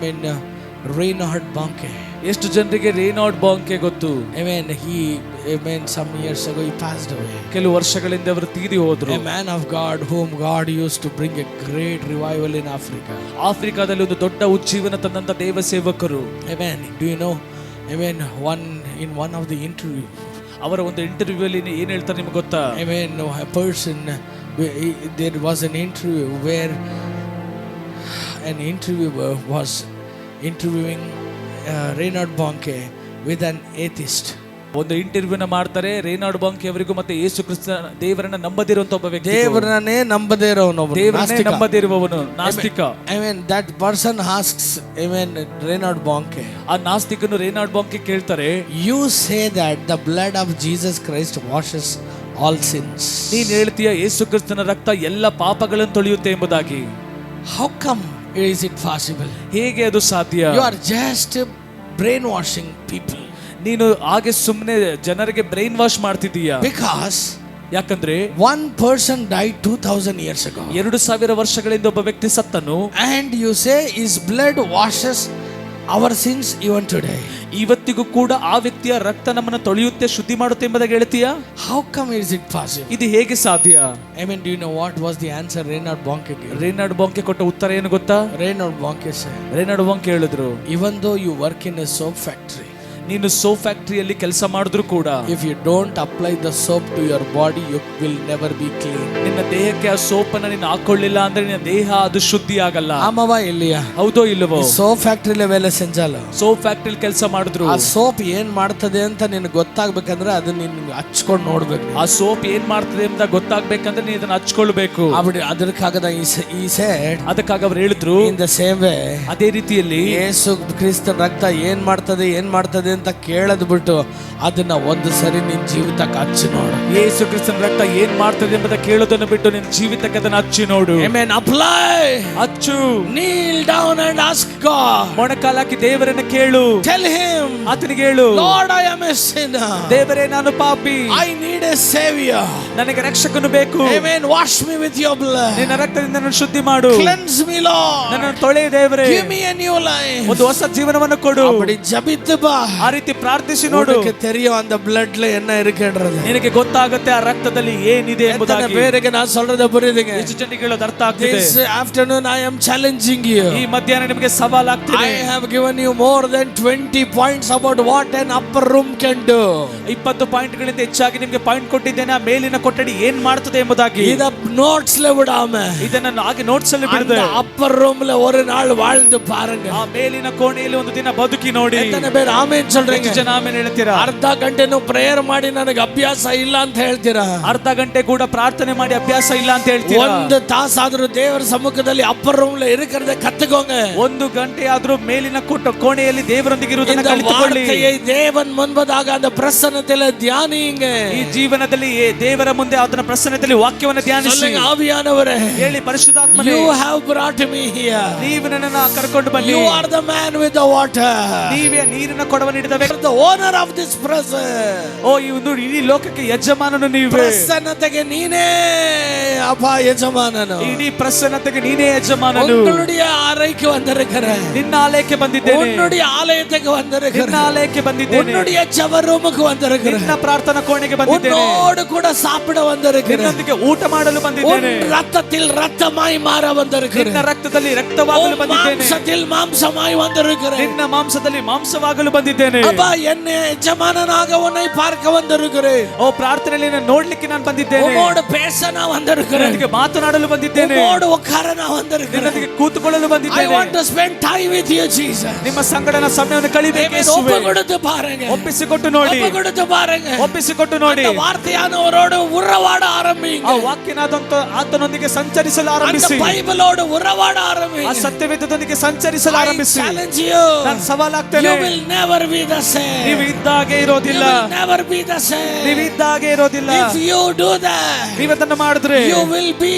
Reinhard Bonnke? ಎಷ್ಟು ಜನರಿಗೆ ರೇನಾಲ್ಡ್ ಬಾಂಕೆ ಗೊತ್ತು? Some years ago he passed away. ಕೆಲವು ವರ್ಷಗಳಿಂದ ಅವರು ತೀರಿ ಹೋದ್ರು. A man of God whom God used to bring a great revival in Africa. ಆಫ್ರಿಕಾದಲ್ಲಿ ಒಂದು ದೊಡ್ಡ ಉಜ್ಜೀವನ ತಂದಂತ ದೇವ ಸೇವಕರು. Amen. Do you know? In one of the interview, ಅವರ ಒಂದು ಇಂಟರ್ವ್ಯೂ ಅಲ್ಲಿ ಏನ್ ಹೇಳ್ತಾರೆ ನಿಮಗೆ ಗೊತ್ತಾ? a person, there was an interview where an interviewer was interviewing Reinhard Bonnke with an atheist. ಒಂದು ಇಂಟರ್ವ್ಯೂನ ಮಾಡ್ತಾರೆ ರೇನಾಲ್ಡ್ ಬಾಂಕೆ ಅವರಿಗೂ ಮತ್ತೆ ಯೇಸು ಕ್ರಿಸ್ತ ದೇವರನ್ನ ನಂಬದಿರುವಂತ ಒಬ್ಬ ವ್ಯಕ್ತಿ. ದೇವರನ್ನೇ ನಂಬದೇ ಇರೋನು, ದೇವರನ್ನೇ ನಂಬದಿರುವವನು ನಾಸ್ತಿಕ. that person asks Reinhard Bonnke, ಆ ನಾಸ್ತಿಕನು ರೇನಾಲ್ಡ್ ಬಾಂಕೆ ಕೇಳ್ತಾರೆ, you say that the blood of Jesus Christ washes all sins. ನೀನು ಹೇಳ್ತೀಯ ಯೇಸು ಕ್ರಿಸ್ತನ ರಕ್ತ ಎಲ್ಲ ಪಾಪಗಳನ್ನು ತೊಳೆಯುತ್ತೆ ಎಂಬುದಾಗಿ. How come is it possible? ಹೇಗೆ ಅದು ಸಾಧ್ಯ? You are just brainwashing people. ನೀನು ಹಾಗೆ ಸುಮ್ಮನೆ ಜನರಿಗೆ ಬ್ರೈನ್ ವಾಶ್ ಮಾಡ್ತಿದ್ದೀಯಾ? Because ಯಾಕಂದ್ರೆ one person died 2000 years ago. 2000 ವರ್ಷಗಳಿಂದ ಒಬ್ಬ ವ್ಯಕ್ತಿ ಸತ್ತನು. And you say his blood washes our sins even today. ಇವತ್ತಿಗೂ ಕೂಡ ಆ ವ್ಯಕ್ತಿಯ ರಕ್ತ ನಮ್ಮನ್ನು ತೊಳೆಯುತ್ತೆ, ಶುದ್ಧಿ ಮಾಡುತ್ತೆ ಎಂಬುದಾಗಿ ಹೇಳ್ತೀಯಾ? How come is it possible? ಇದು ಹೇಗೆ ಸಾಧ್ಯ? I mean, do you know what was the answer Reinhard Bonnke gave? ರೇನಾರ್ಡ್ Banke ಕೊಟ್ಟ ಉತ್ತರ ಏನು ಗೊತ್ತಾ? Reinhard Bonnke said, ರೇನಾರ್ಡ್ ಬಾಂಕೆ ಹೇಳಿದ್ರು, even though you work in a soap factory, ನೀನು ಸೋಪ್ ಫ್ಯಾಕ್ಟರಿಯಲ್ಲಿ ಕೆಲಸ ಮಾಡಿದ್ರು ಕೂಡ if you don't apply the soap to your body, you will never be clean. ನಿನ್ನ ದೇಹಕ್ಕೆ ಆ ಸೋಪ್ ಅನ್ನ ನೀನು ಹಾಕೊಳ್ಳಿಲ್ಲ ಅಂದ್ರೆ ನಿನ್ನ ದೇಹ ಅದು ಶುದ್ಧಿ ಆಗಲ್ಲ. ஆமாவா இல்லையா? ಹೌದೋ ಇಲ್ಲವೋ? ಸೋಪ್ ಫ್ಯಾಕ್ಟರಿಲಿ ವೇಲೆ ಸೆಂಜಾಲ ಸೋಪ್ ಫ್ಯಾಕ್ಟರಿಯಲ್ಲಿ ಕೆಲಸ ಮಾಡಿದ್ರು. ಆ ಸೋಪ್ ಏನ್ ಮಾಡ್ತದೆ ಅಂತ ನಿನಗೆ ಗೊತ್ತಾಗ್ಬೇಕಂದ್ರೆ ಅದನ್ನ ನೀನು ಹಚ್ಕೊಂಡು ನೋಡ್ಬೇಕು. ಆ ಸೋಪ್ ಏನ್ ಮಾಡ್ತದೆ ಅಂತ ಗೊತ್ತಾಗ್ಬೇಕಂದ್ರೆ ನೀನು ಇದನ್ನ ಹಚ್ಕೊಳ್ಬೇಕು. ಅದಕ್ಕಾಗದ ಈ ಸೆಡ್, ಅದಕ್ಕಾಗ ಅವ್ರು ಹೇಳಿದ್ರು, ಇನ್ ದ ಸೇಮ್ ವೇ, ಅದೇ ರೀತಿಯಲ್ಲಿ ಯೇಸು ಕ್ರಿಸ್ತನ ರಕ್ತ ಏನ್ ಮಾಡ್ತದೆ ಅಂತ ಕೇಳದ್ ಬಿಟ್ಟು ಅದನ್ನ ಒಂದು ಸರಿ ನಿನ್ ಜೀವಿತಕ್ಕೆ ಹಚ್ಚಿ ನೋಡು. ಯೇಸು ಕ್ರಿಸ್ತನ ರಕ್ತ ಏನ್ ಮಾಡ್ತದೆ ಎಂಬುದ ಕೇಳೋದನ್ನು ಬಿಟ್ಟು ನಿನ್ನ ಜೀವಿತಕ್ಕೆ ಅದನ್ನ ಹಚ್ಚಿ ನೋಡು. ಆಮೆನ್. ಅಪ್ಲೈ, ಹಚ್ಚು. kneel down and ask God. ಮೊಣಕಾಲಾಕಿ ದೇವರನ್ನ ಕೇಳು. Tell him, ಆತನಿಗೆ ಹೇಳು, Lord, I am a sinner. ದೇವರೇ, ನಾನು ಪಾಪಿ, I need a savior. ನನಗೆ ರಕ್ಷಕನು ಬೇಕು. Amen. Wash me with your blood. ನಿನ್ನ ರಕ್ತದಿಂದ ನನ್ನನ್ನು ಶುದ್ಧಿ ಮಾಡು. Cleanse me, Lord. ನನ್ನನ್ನು ತೊಳೆಯು ದೇವರೇ. Give me a new life. ಒಂದು ಹೊಸ ಜೀವನವನ್ನು ಕೊಡು. அப்படி ஜெபித்து பா. ಆ ರೀತಿ ಪ್ರಾರ್ಥಿಸಿ ನೋಡು. உனக்கு தெரியும் அந்த bloodல என்ன இருக்குன்றது. ನಿನಗೆ ಗೊತ್ತಾಗುತ್ತೆ ಆ ರಕ್ತದಲ್ಲಿ ಏನಿದೆ ಎಂಬುದಾಗಿ. ಎಷ್ಟನ பேருக்கு ನಾನು சொல்றத புரியுதுங்க? ಎಷ್ಟು ಜನರಿಗೆ ಹೇಳೋದು ಅರ್ಥ ಆಗ್ತಿದೆ? This afternoon I am challenging you. ಈ ಮಧ್ಯಾಹ್ನ ನಿಮಗೆ ಸವಾಲು ಆಗ್ತಿದೆ. I have given you more than 20 points about what an upper room can do. 20 ಪಾಯಿಂಟ್ಗಳಿಂದ ಹೆಚ್ಚಾಗಿ ನಿಮಗೆ ಪಾಯಿಂಟ್ ಕೊಟ್ಟಿದ್ದೇನೆ, ಆ ಮೇಲಿನ ಕೊಠಡಿ ಏನ್ ಮಾಡ್ತದೆ ಎಂಬುದಾಗಿ. ಇದ ನೋಟ್ಸ್ல விடாம ಇದನ್ನ ಹಾಗೆ ನೋಟ್ಸ್ ಅಲ್ಲಿ ಬಿಡದೆ upper roomல ஒரு நாள் வாழ்ந்து பாருங்க. ಆ ಮೇಲಿನ ಕೋಣೆಯಲ್ಲಿ ಒಂದು ದಿನ ಬದುಕಿ ನೋಡಿ. ಎಷ್ಟನ பேர் ಆಮೆನ್ சொல்றீங்க? ಜನ ಆಮೆನ್ ಹೇಳ್ತೀರಾ? ಅರ್ಧ ಗಂಟೆನೂ ಪ್ರೇಯರ್ ಮಾಡಿ ನನಗೆ ಅಭ್ಯಾಸ ಇಲ್ಲ ಅಂತ ಹೇಳ್ತೀರಾ? ಅರ್ಧ ಗಂಟೆ ಕೂಡ ಪ್ರಾರ್ಥನೆ ಮಾಡಿ ಅಭ್ಯಾಸ ಇಲ್ಲ ಅಂತ ಹೇಳ್ತೀರಾ? ಒಂದು ತಾಸಾದ್ರೂ ದೇವರ ಸಮ್ಮುಖದಲ್ಲಿ ಅಪ್ಪರ್ ರೂಮ್ல ಇರಕರದೆ ಕತ್ತುಕೋங்க. ಒಂದು ಗಂಟೆ ಆದ್ರೂ ಮೇಲಿನ ಕೋಣೆಯಲ್ಲಿ ದೇವರೊಂದಿಗೆ ಇರುವುದನ್ನು ಕಲಿತುಕೊಳ್ಳಿ. ದೇವನ್ ಮುನ್ಬದಾಗ அந்த பிரசன்னத்திலே தியானிங்க. ಈ ಜೀವನದಲ್ಲಿ ದೇವರ ಮುಂದೆ ಆತನ ಪ್ರಸನ್ನತೆಯಲ್ಲಿ ವಾಕ್ಯವನ್ನು ಧ್ಯಾನಿಸಿ. ಆವಿಯಾನವರೇ ಹೇಳಿ, ಪರಿಶುದ್ಧಾತ್ಮನೇ, you have brought me here. ನೀವು ನನ್ನನ್ನು ಕರೆಕೊಂಡು ಬನ್ನಿ. You are the man with the water. ನೀವೇ ನೀರಿನ ಕೊಡವನ್ನು ಹಿಡಿದ ವ್ಯಕ್ತಿ. The owner of this present. ಓ, ಇನ್ನು ಇಡೀ ಲೋಕಕ್ಕೆ ಯಜಮಾನನು ನೀವೇ. ಪ್ರಸನ್ನತೆಗೆ ನೀನೇ ಅಪ್ಪ ಯಜಮಾನನು. ಇಡೀ ಪ್ರಸನ್ನತೆಗೆ ನೀನೇ ಯಜಮಾನನು. உங்களுடைய அறைக்கு வந்திருக்கிறேன். ನಿನ್ನ ಆಲಯಕ್ಕೆ ಬಂದಿದ್ದೇನೆ. உன்னுடைய ஆலயத்துக்கு வந்திருக்கிறேன். ನಿನ್ನ ಆಲಯಕ್ಕೆ ಬಂದಿದ್ದೇನೆ. உன்னுடைய ஜெப ரூமுக்கு வந்திருக்கிறேன். ನಿನ್ನ ಪ್ರಾರ್ಥನಾ ಕೋಣೆಗೆ ಬಂದಿದ್ದೇನೆ. உன்னோடு கூட சாப்பிட வந்திருக்கிறேன். ನಿನ್ನೊಂದಿಗೆ ಊಟ ಮಾಡಲು ಬಂದಿದ್ದೇನೆ. உன் ரத்தத்தில் ரத்தமாய் மாற வந்திருக்கிறேன். ನಿನ್ನ ರಕ್ತದಲ್ಲಿ ರಕ್ತವಾಗಲು ಬಂದಿದ್ದೇನೆ. மாம்சத்தில் மாம்சமாய் வந்திருக்கிறேன். ನಿನ್ನ ಮಾಂಸದಲ್ಲಿ ಮಾಂಸವಾಗಲು ಬಂದಿದ್ದೇನೆ. அப்பா என்னை ಯಜಮಾನನಾக உன்னை பார்க்க வந்திருக்கிறேன். ಓ, ಪ್ರಾರ್ಥನೆಯಲ್ಲಿ ನಾನು ನೋಡ್ಲಿಕ್ಕೆ ನಾನು ಬಂದಿದ್ದೇನೆ. உம்மோடு பேச நான் வந்திருக்கிறேன். ನಿನಗೆ ಮಾತನಾಡಲು ಬಂದಿದ್ದೇನೆ. உம்மோடு உட்கார நான் வந்திருக்கிறேன். ನಿನ್ನೊಂದಿಗೆ ಕೂತುಕೊಳ್ಳಲು ಬಂದಿದ್ದೇನೆ. I want to spend time with you, Jesus. ನಿಮ್ಮ ಸಂಗಡನ ಸಮಯವನ್ನು ಕಳೆಯಬೇಕು ಯೇಸುವೇ. ಒಪ್ಪಿಕೊಟ್ಟು பாருங்க. ಒಪ್ಪಿಸಿಕೊಟ್ಟು ನೋಡಿ. ಒಪ್ಪಿಕೊಟ್ಟು பாருங்க. ಒಪ್ಪಿಸಿಕೊಟ್ಟು ನೋಡಿ. அந்த வார்த்தையானவரோடு உறவாட ஆரம்பிங்க. ಆ ವಾಕ್ಯನಾದಂತ ಆತನೊಂದಿಗೆ ಸಂಚರಿಸಲು ಆರಂಭಿಸಿ. அந்த ಬೈಬಲೋடு ಉறವಾಡ ಆರಂಭಿಸಿ. ಆ ಸತ್ಯವೇದದೊಂದಿಗೆ ಸಂಚರಿಸಲು ಆರಂಭಿಸಿ. challenge you. ನಾನು ಸವಾಲಾಗ್ತೇನೆ. You will never be the same. ನೀವು ಇದ್ದಾಗೆ ಇರೋದಿಲ್ಲ. You will never be the same. ನೀವು ಇದ್ದಾಗೆ ಇರೋದಿಲ್ಲ. If you do that, ನೀವು ಅದನ್ನು ಮಾಡಿದ್ರೆ you will be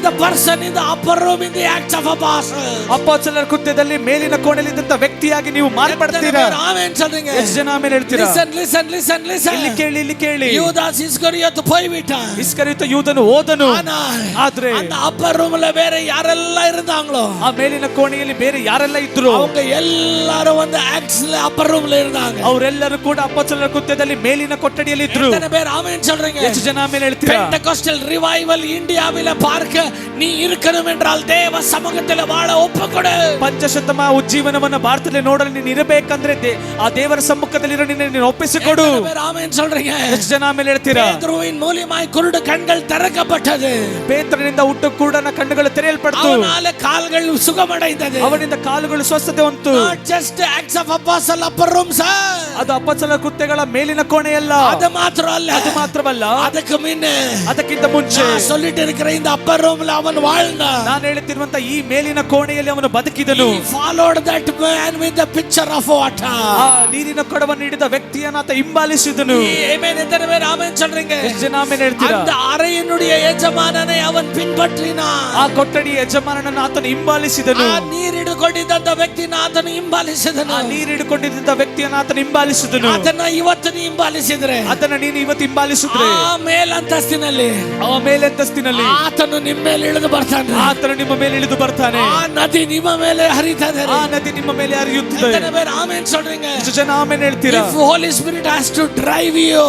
the person in the upper room in the Acts of Apostles. ಅಪೊಸ್ತಲರ ಕೃತ್ಯದಲ್ಲಿ ಮೇಲಿನ ಕೋಣೆಯಲ್ಲಿದ್ದಂತ ವ್ಯಕ್ತಿಯಾಗಿ ನೀವು ಮಾರ್ಪಡ್ತೀರಾ. ಆಮೆನ್ சொல்லுங்க. ಎಷ್ಟು ಜನ ಆಮೆನ್ ಹೇಳ್ತೀರಾ? Listen. ಇಲ್ಲಿ ಕೇಳಿ. யூதாஸ் இஸ்கரியோத்து போய்விட்டான். ಇಸ್ಕರಿಯೋತ ಯೂದನು ಹೋದನು. ಆದ್ರೆ அந்த upper roomல வேற யாரெல்லாம் இருந்தாங்களோ, ಆ ಮೇಲಿನ ಕೋಣೆಯಲ್ಲಿ ಬೇರೆ ಯಾರೆಲ್ಲ ಇದ್ರು, அவங்க எல்லாரும் வந்து ஆக்ட்ஸ்ல upper roomல இருந்தாங்க. ಅವರೆಲ್ಲರೂ ಕೂಡ ಅಪೊಸ್ತಲರ ಕೃತ್ಯದಲ್ಲಿ ಮೇಲಿನ ಕೊಠಡಿಯಲ್ಲಿ ಇದ್ರು. எத்தனை பேர் ஆமென் சொல்றீங்க? ಎಷ್ಟು ಜನ ಆಮೆನ್ ಹೇಳ್ತೀರಾ? பெண்டெகோஸ்டல் ரிவைவல் இந்தியாவில பார்க்க நீ இருக்கணும் என்றால் தேவ சமூகத்தில் வாழ ஒப்புக்கொடு. ಪಂಚಶತಮ ಉಜ್ಜೀವನವನ್ನ ಭಾರತದಲ್ಲಿ ನೋಡಲು ನೀನು ಇರಬೇಕಂದ್ರೆ ಆ ದೇವರ ಸಮ್ಮುಖದಲ್ಲಿರೋ ನೀನು ಒಪ್ಪಿಸಿಕೊಡು. ಆಮೆನ್ சொல்றீங்க? ಎಷ್ಟು ಜನ ಆಮೆನ್ ಹೇಳ್ತೀರಾ? ಪೇತ್ರವಿன் மூலமாய் குருடு கண்கள் திறக்கப்பட்டது. ಪೇತ್ರನಿಂದ ಹುಟ್ಟು ಕುರುಡನ ಕಣ್ಣುಗಳು ತೆರೆಯಲ್ಪಟ್ಟು ಅವನಾಲ ಕಾಲುಗಳು ಸುಗಮಡೈತದೆ. ಅವನಿಂದ ಕಾಲುಗಳು ಸ್ವಸ್ಥತೆ ಹೊಂದಿತು. Not just acts of apostles upper rooms. ಅದು ಅಪೊಸ್ತಲರ ಕೃತ್ಯಗಳ ಮೇಲಿನ ಕೋಣೆಯಲ್ಲ. ಅದು ಮಾತ್ರವಲ್ಲ, ಅದಕ್ಕೆ ಮುನ್ನೆ, ಅದಕ್ಕಿಂತ ಮುಂಚೆ சொல்லிட்டு இருக்கிற இந்த upper roomல ಅವನು வாழ்ந்தான். ನಾನು ಹೇಳುತ್ತಿರುವಂತ ಈ ಮೇಲಿನ ಕೋಣೆಯಲ್ಲಿ ಅವನು ಬದುಕಿದನು. He followed that man with the pitcher of water. ಆ ನೀರಿನ ಕೊಡವನ್ನು ಹಿಡಿದ ವ್ಯಕ್ತಿಯನ್ನು ಆತ ಹಿಂಬಾಲಿಸಿದನು. ಆಮೆನ್. ಎತ್ತನೆ ಮೇಲೆ ಆಮೆನ್ சொல்றீங்க? ಎಷ್ಟು ಜನ ಆಮೆನ್ ಹೇಳ್ತೀರಾ? அந்த அறையினுடைய எஜமானனை அவன் பின்பற்றினான். ಆ ಕೊಠಡಿ ಯಜಮಾನನನ್ನು ಆತನು ಹಿಂಬಾಲಿಸಿದನು. ಆ ನೀರು ಹಿಡಿದುಕೊಂಡಿದ್ದ ವ್ಯಕ್ತಿನ ಆತನು ಹಿಂಬಾಲಿಸಿದನು. ಆ ನೀರು ಹಿಡಿದುಕೊಂಡಿದ್ದ ವ್ಯಕ್ತಿಯನ್ನು ಜನ ಆತನ ಹಿಂಬಾಲಿಸಿದನು. ಅದನ್ನ ಇವತ್ತು ನೀ ಹಿಂಬಾಲಿಸಿದ್ರೆ, ಅದನ್ನ ನೀನು ಇವತ್ತು ಹಿಂಬಾಲಿಸಿದ್ರೆ, ಆ ಮೇಲಂತಸ್ತಿನಲ್ಲಿ, ಆ ಮೇಲಂತಸ್ತಿನಲ್ಲಿ ಆತನು ನಿಮ್ಮ ಮೇಲೆ ಇಳಿದು ಬರ್ತಾನೆ. ಆತನು ನಿಮ್ಮ ಮೇಲೆ ಇಳಿದು ಬರ್ತಾನೆ. ಆ ನದಿ ನಿಮ್ಮ ಮೇಲೆ ಹರಿತದೆ. ಆ ನದಿ ನಿಮ್ಮ ಮೇಲೆ ಹರಿಯುತ್ತದೆ. ಆಮೆನ್ சொல்றீங்க. ಎಷ್ಟು ಜನ ಆಮೆನ್ ಹೇಳ್ತೀರಾ? If Holy Spirit has to drive you,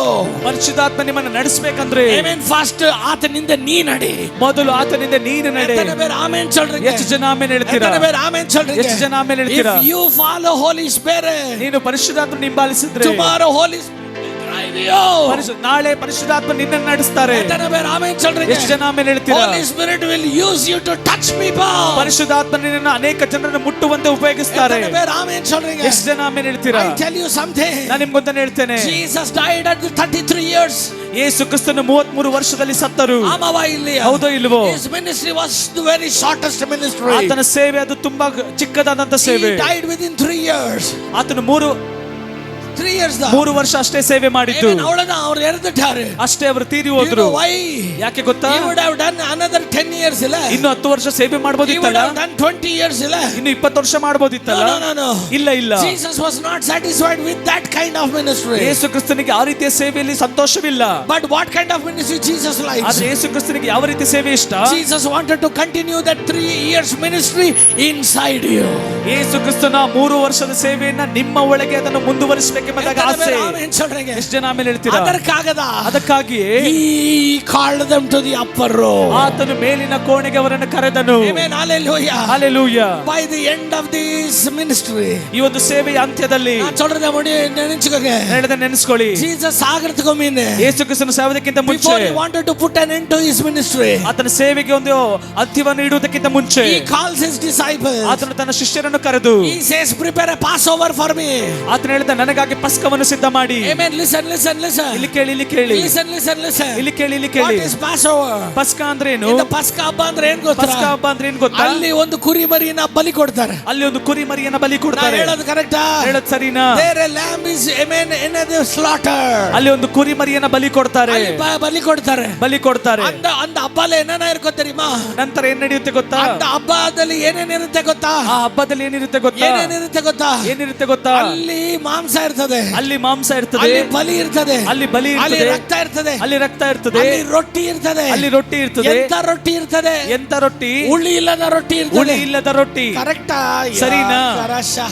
ಪರಿಶುದ್ಧಾತ್ಮ ನಿಮ್ಮನ್ನು ನಡೆಸಬೇಕಂದ್ರೆ, ಆಮೆನ್, ಫಸ್ಟ್ ಆತನಿಂದ ನೀ ನಡಿ. ಮೊದಲು ಆತನಿಂದ ನೀನು ನಡೆ. ಆಮೆನ್ சொல்றீங்க. ಎಷ್ಟು ಜನ ಆಮೆನ್ ಹೇಳ್ತೀರಾ? ಆಮೆನ್ சொல்றீங்க. ಎಷ್ಟು ಜನ ಆಮೆನ್ ಹೇಳ್ತೀರಾ? If you follow Holy Spirit, ನೀನು ಪರಿಶುದ್ಧಾತ್ಮ ಹಿಂಬಾಲಿಸಿದ್ರೆ, tomorrow Holy Spirit will drive you. ನಾಳೆ ಪರಿಶುದ್ಧಾತ್ಮ ನಿನ್ನನ್ನು ನಡೆಸ್ತಾರೆ. ಆಮೆನ್ சொல்றீங்க. ಎಷ್ಟು ಜನ ಆಮೆನ್ ಹೇಳ್ತೀರಾ? Holy Spirit will use you to touch people. ಪರಿಶುದ್ಧಾತ್ಮ ನಿನ್ನನ್ನು ಅನೇಕ ಜನರನ್ನು ಮುಟ್ಟುವಂತೆ ಉಪಯೋಗಿಸ್ತಾರೆ. ಆಮೆನ್ சொல்றீங்க. ಎಷ್ಟು ಜನ ಆಮೆನ್ ಹೇಳ್ತೀರಾ? I tell you something. ನಾನು ನಿಮ್ಗೊಂದು ಹೇಳ್ತೇನೆ. Jesus died at 33 years. ಯೇಸು ಕ್ರಿಸ್ತನು 33 ವರ್ಷದಲ್ಲಿ ಸತ್ತರು. ಆಮವಾ ಇಲ್ಲಿಯಾ? ಹೌದೋ ಇಲ್ವೋ? His ministry was the very shortest ministry. ಆತನ ಸೇವೆ ಅದು ತುಂಬಾ ಚಿಕ್ಕದಾದಂತ ಸೇವೆ. He died within 3 years. ಆತನು 3 years 3 ವರ್ಷ ಅಷ್ಟೇ ಸೇವೆ ಮಾಡಿದ್ದು. ಅವರು ಎರೆದಿದ್ದಾರೆ ಅಷ್ಟೇ, ಅವರು ತೀರಿ ಹೋದ್ರು. ಯಾಕೆ ಗೊತ್ತಾ? He would have done another 10 years ಇಲ್ಲ? ಇನ್ನು 10 ವರ್ಷ ಸೇವೆ ಮಾಡಬಹುದಿತ್ತಲ್ಲ? He would have done 20 years ಇಲ್ಲ? ಇನ್ನು 20 ವರ್ಷ ಮಾಡಬಹುದಿತ್ತಲ್ಲ? No. ಇಲ್ಲ. Jesus was not satisfied with that kind of ministry. ಯೇಸು ಕ್ರಿಸ್ತನಿಗೆ ಆ ರೀತಿಯ ಸೇವೆಯಲ್ಲಿ ಸಂತೋಷವಿಲ್ಲ. But what kind of ministry Jesus likes? ಆದ್ರೆ ಯೇಸು ಕ್ರಿಸ್ತನಿಗೆ ಯಾವ ರೀತಿಯ ಸೇವೆ ಇಷ್ಟ? Jesus wanted to continue that 3 years ministry inside you. ಯೇಸು ಕ್ರಿಸ್ತನ 3 ವರ್ಷದ ಸೇವೆಯನ್ನ ನಿಮ್ಮ ಒಳಗೆ ಅದನ್ನು ಮುಂದುವರಿಸಬೇಕೆಂಬ ಆಸೆ. ಎಷ್ಟು ಜನ ಆಮೇಲೆ ಹೇಳ್ತೀರಾ? ಅದಕ್ಕಾಗಿ He called them to the upper room. ಆತನು ಮೇಲಿನ ಕೋಣೆಗೆ ಅವರನ್ನು ಕರೆದನು. Amen. Hallelujah. Hallelujah. By the end of this ministry, ಈ ಒಂದು ಸೇವೆಯ ಅಂತ್ಯದಲ್ಲಿ ನೆನೆಸ್ಕೊಳ್ಳಿ, Jesus ಸಾಗರಕ್ಕೆ ಮುನ್ನ, ಯೇಸು ಕ್ರಿಸ್ತನ ಸೇವೆಗಿಂತ ಮುಂಚೆ, before he wanted to put an end to his ministry, ಆತನ ಸೇವೆಗೆ ಒಂದು ಅಂತ್ಯವನ್ನು ಇಡುವುದಕ್ಕಿಂತ ಮುಂಚೆ, he calls his disciples. ಆತನು ತನ್ನ ಶಿಷ್ಯರನ್ನು ಕರೆದು, he says, prepare a Passover for me. ಆತನು ಹೇಳಿದ, ನನಗಾಗಿ ಪಸ್ಕವನ್ನು ಸಿದ್ಧ ಮಾಡಿ. Amen. Listen. ಇಲ್ಲಿ ಕೇಳಿ. Listen. ಇಲ್ಲಿ ಕೇಳಿ. What is Passover? ಪಸ್ಕ ಅಂದ್ರೆ ಏನು? ಪಸ್ಕ ಹಬ್ಬ ಅಂದ್ರೆ ಏನು ಗೊತ್ತಾ? ಪಸ್ಕ ಹಬ್ಬ ಅಂದ್ರೆ ಏನು ಗೊತ್ತಾ? ಅಲ್ಲಿ ಒಂದು ಕುರಿ ಮರಿಯನ್ನ ಬಲಿ ಕೊಡ್ತಾರೆ. ಅಲ್ಲಿ ಒಂದು ಕುರಿ ಮರಿಯನ್ನ ಬಲಿ ಕೊಡ್ತಾರೆ. ಹೇಳೋದು ಕರೆಕ್ಟಾ? ಹೇಳೋದು ಸರಿನಾ? There a lamb is, amen, in the slaughter. ಅಲ್ಲಿ ಒಂದು ಕುರಿ ಮರಿಯನ್ನ ಬಲಿ ಕೊಡ್ತಾರೆ. ಬಲಿ ಕೊಡ್ತಾರೆ. ಅಂದ ಹಬ್ಬದಲ್ಲಿ ಏನೇನ ಇರುತ್ತೆ தெரியுமா? ನಂತರ ಏನ್ ನಡೆಯುತ್ತೆ ಗೊತ್ತಾ? ಅಂದ ಹಬ್ಬದಲ್ಲಿ ಏನೇನಿರುತ್ತೆ ಗೊತ್ತಾ? ಆ ಹಬ್ಬದಲ್ಲಿ ಏನಿರುತ್ತೆ ಗೊತ್ತಾ? ಏನಿರುತ್ತೆ ಗೊತ್ತಾ? ಅಲ್ಲಿ ಮಾಂಸ ಇರ್ತದೆ. ಅಲ್ಲಿ ಮಾಂಸ ಇರ್ತದೆ. ಅಲ್ಲಿ ಬಲಿ ಇರ್ತದೆ. ಅಲ್ಲಿ ಬಲಿ ಇರ್ತದೆ. ಅಲ್ಲಿ ರಕ್ತ ಇರ್ತದೆ. ಅಲ್ಲಿ ರಕ್ತ ಇರ್ತದೆ. ಅಲ್ಲಿ ರೊಟ್ಟಿ ಇರ್ತದೆ. ಅಲ್ಲಿ ರೊಟ್ಟಿ ಇರ್ತದೆ. ಎಂತ ರೊಟ್ಟಿ ಇರ್ತದೆ? ಎಂತ ರೊಟ್ಟಿ? ಹುಳಿ ಇಲ್ಲದ ರೊಟ್ಟಿ ಇರ್ತದೆ. ಹುಳಿ ಇಲ್ಲದ ರೊಟ್ಟಿ. ಕರೆಕ್ಟಾ? ಸರಿನಾ?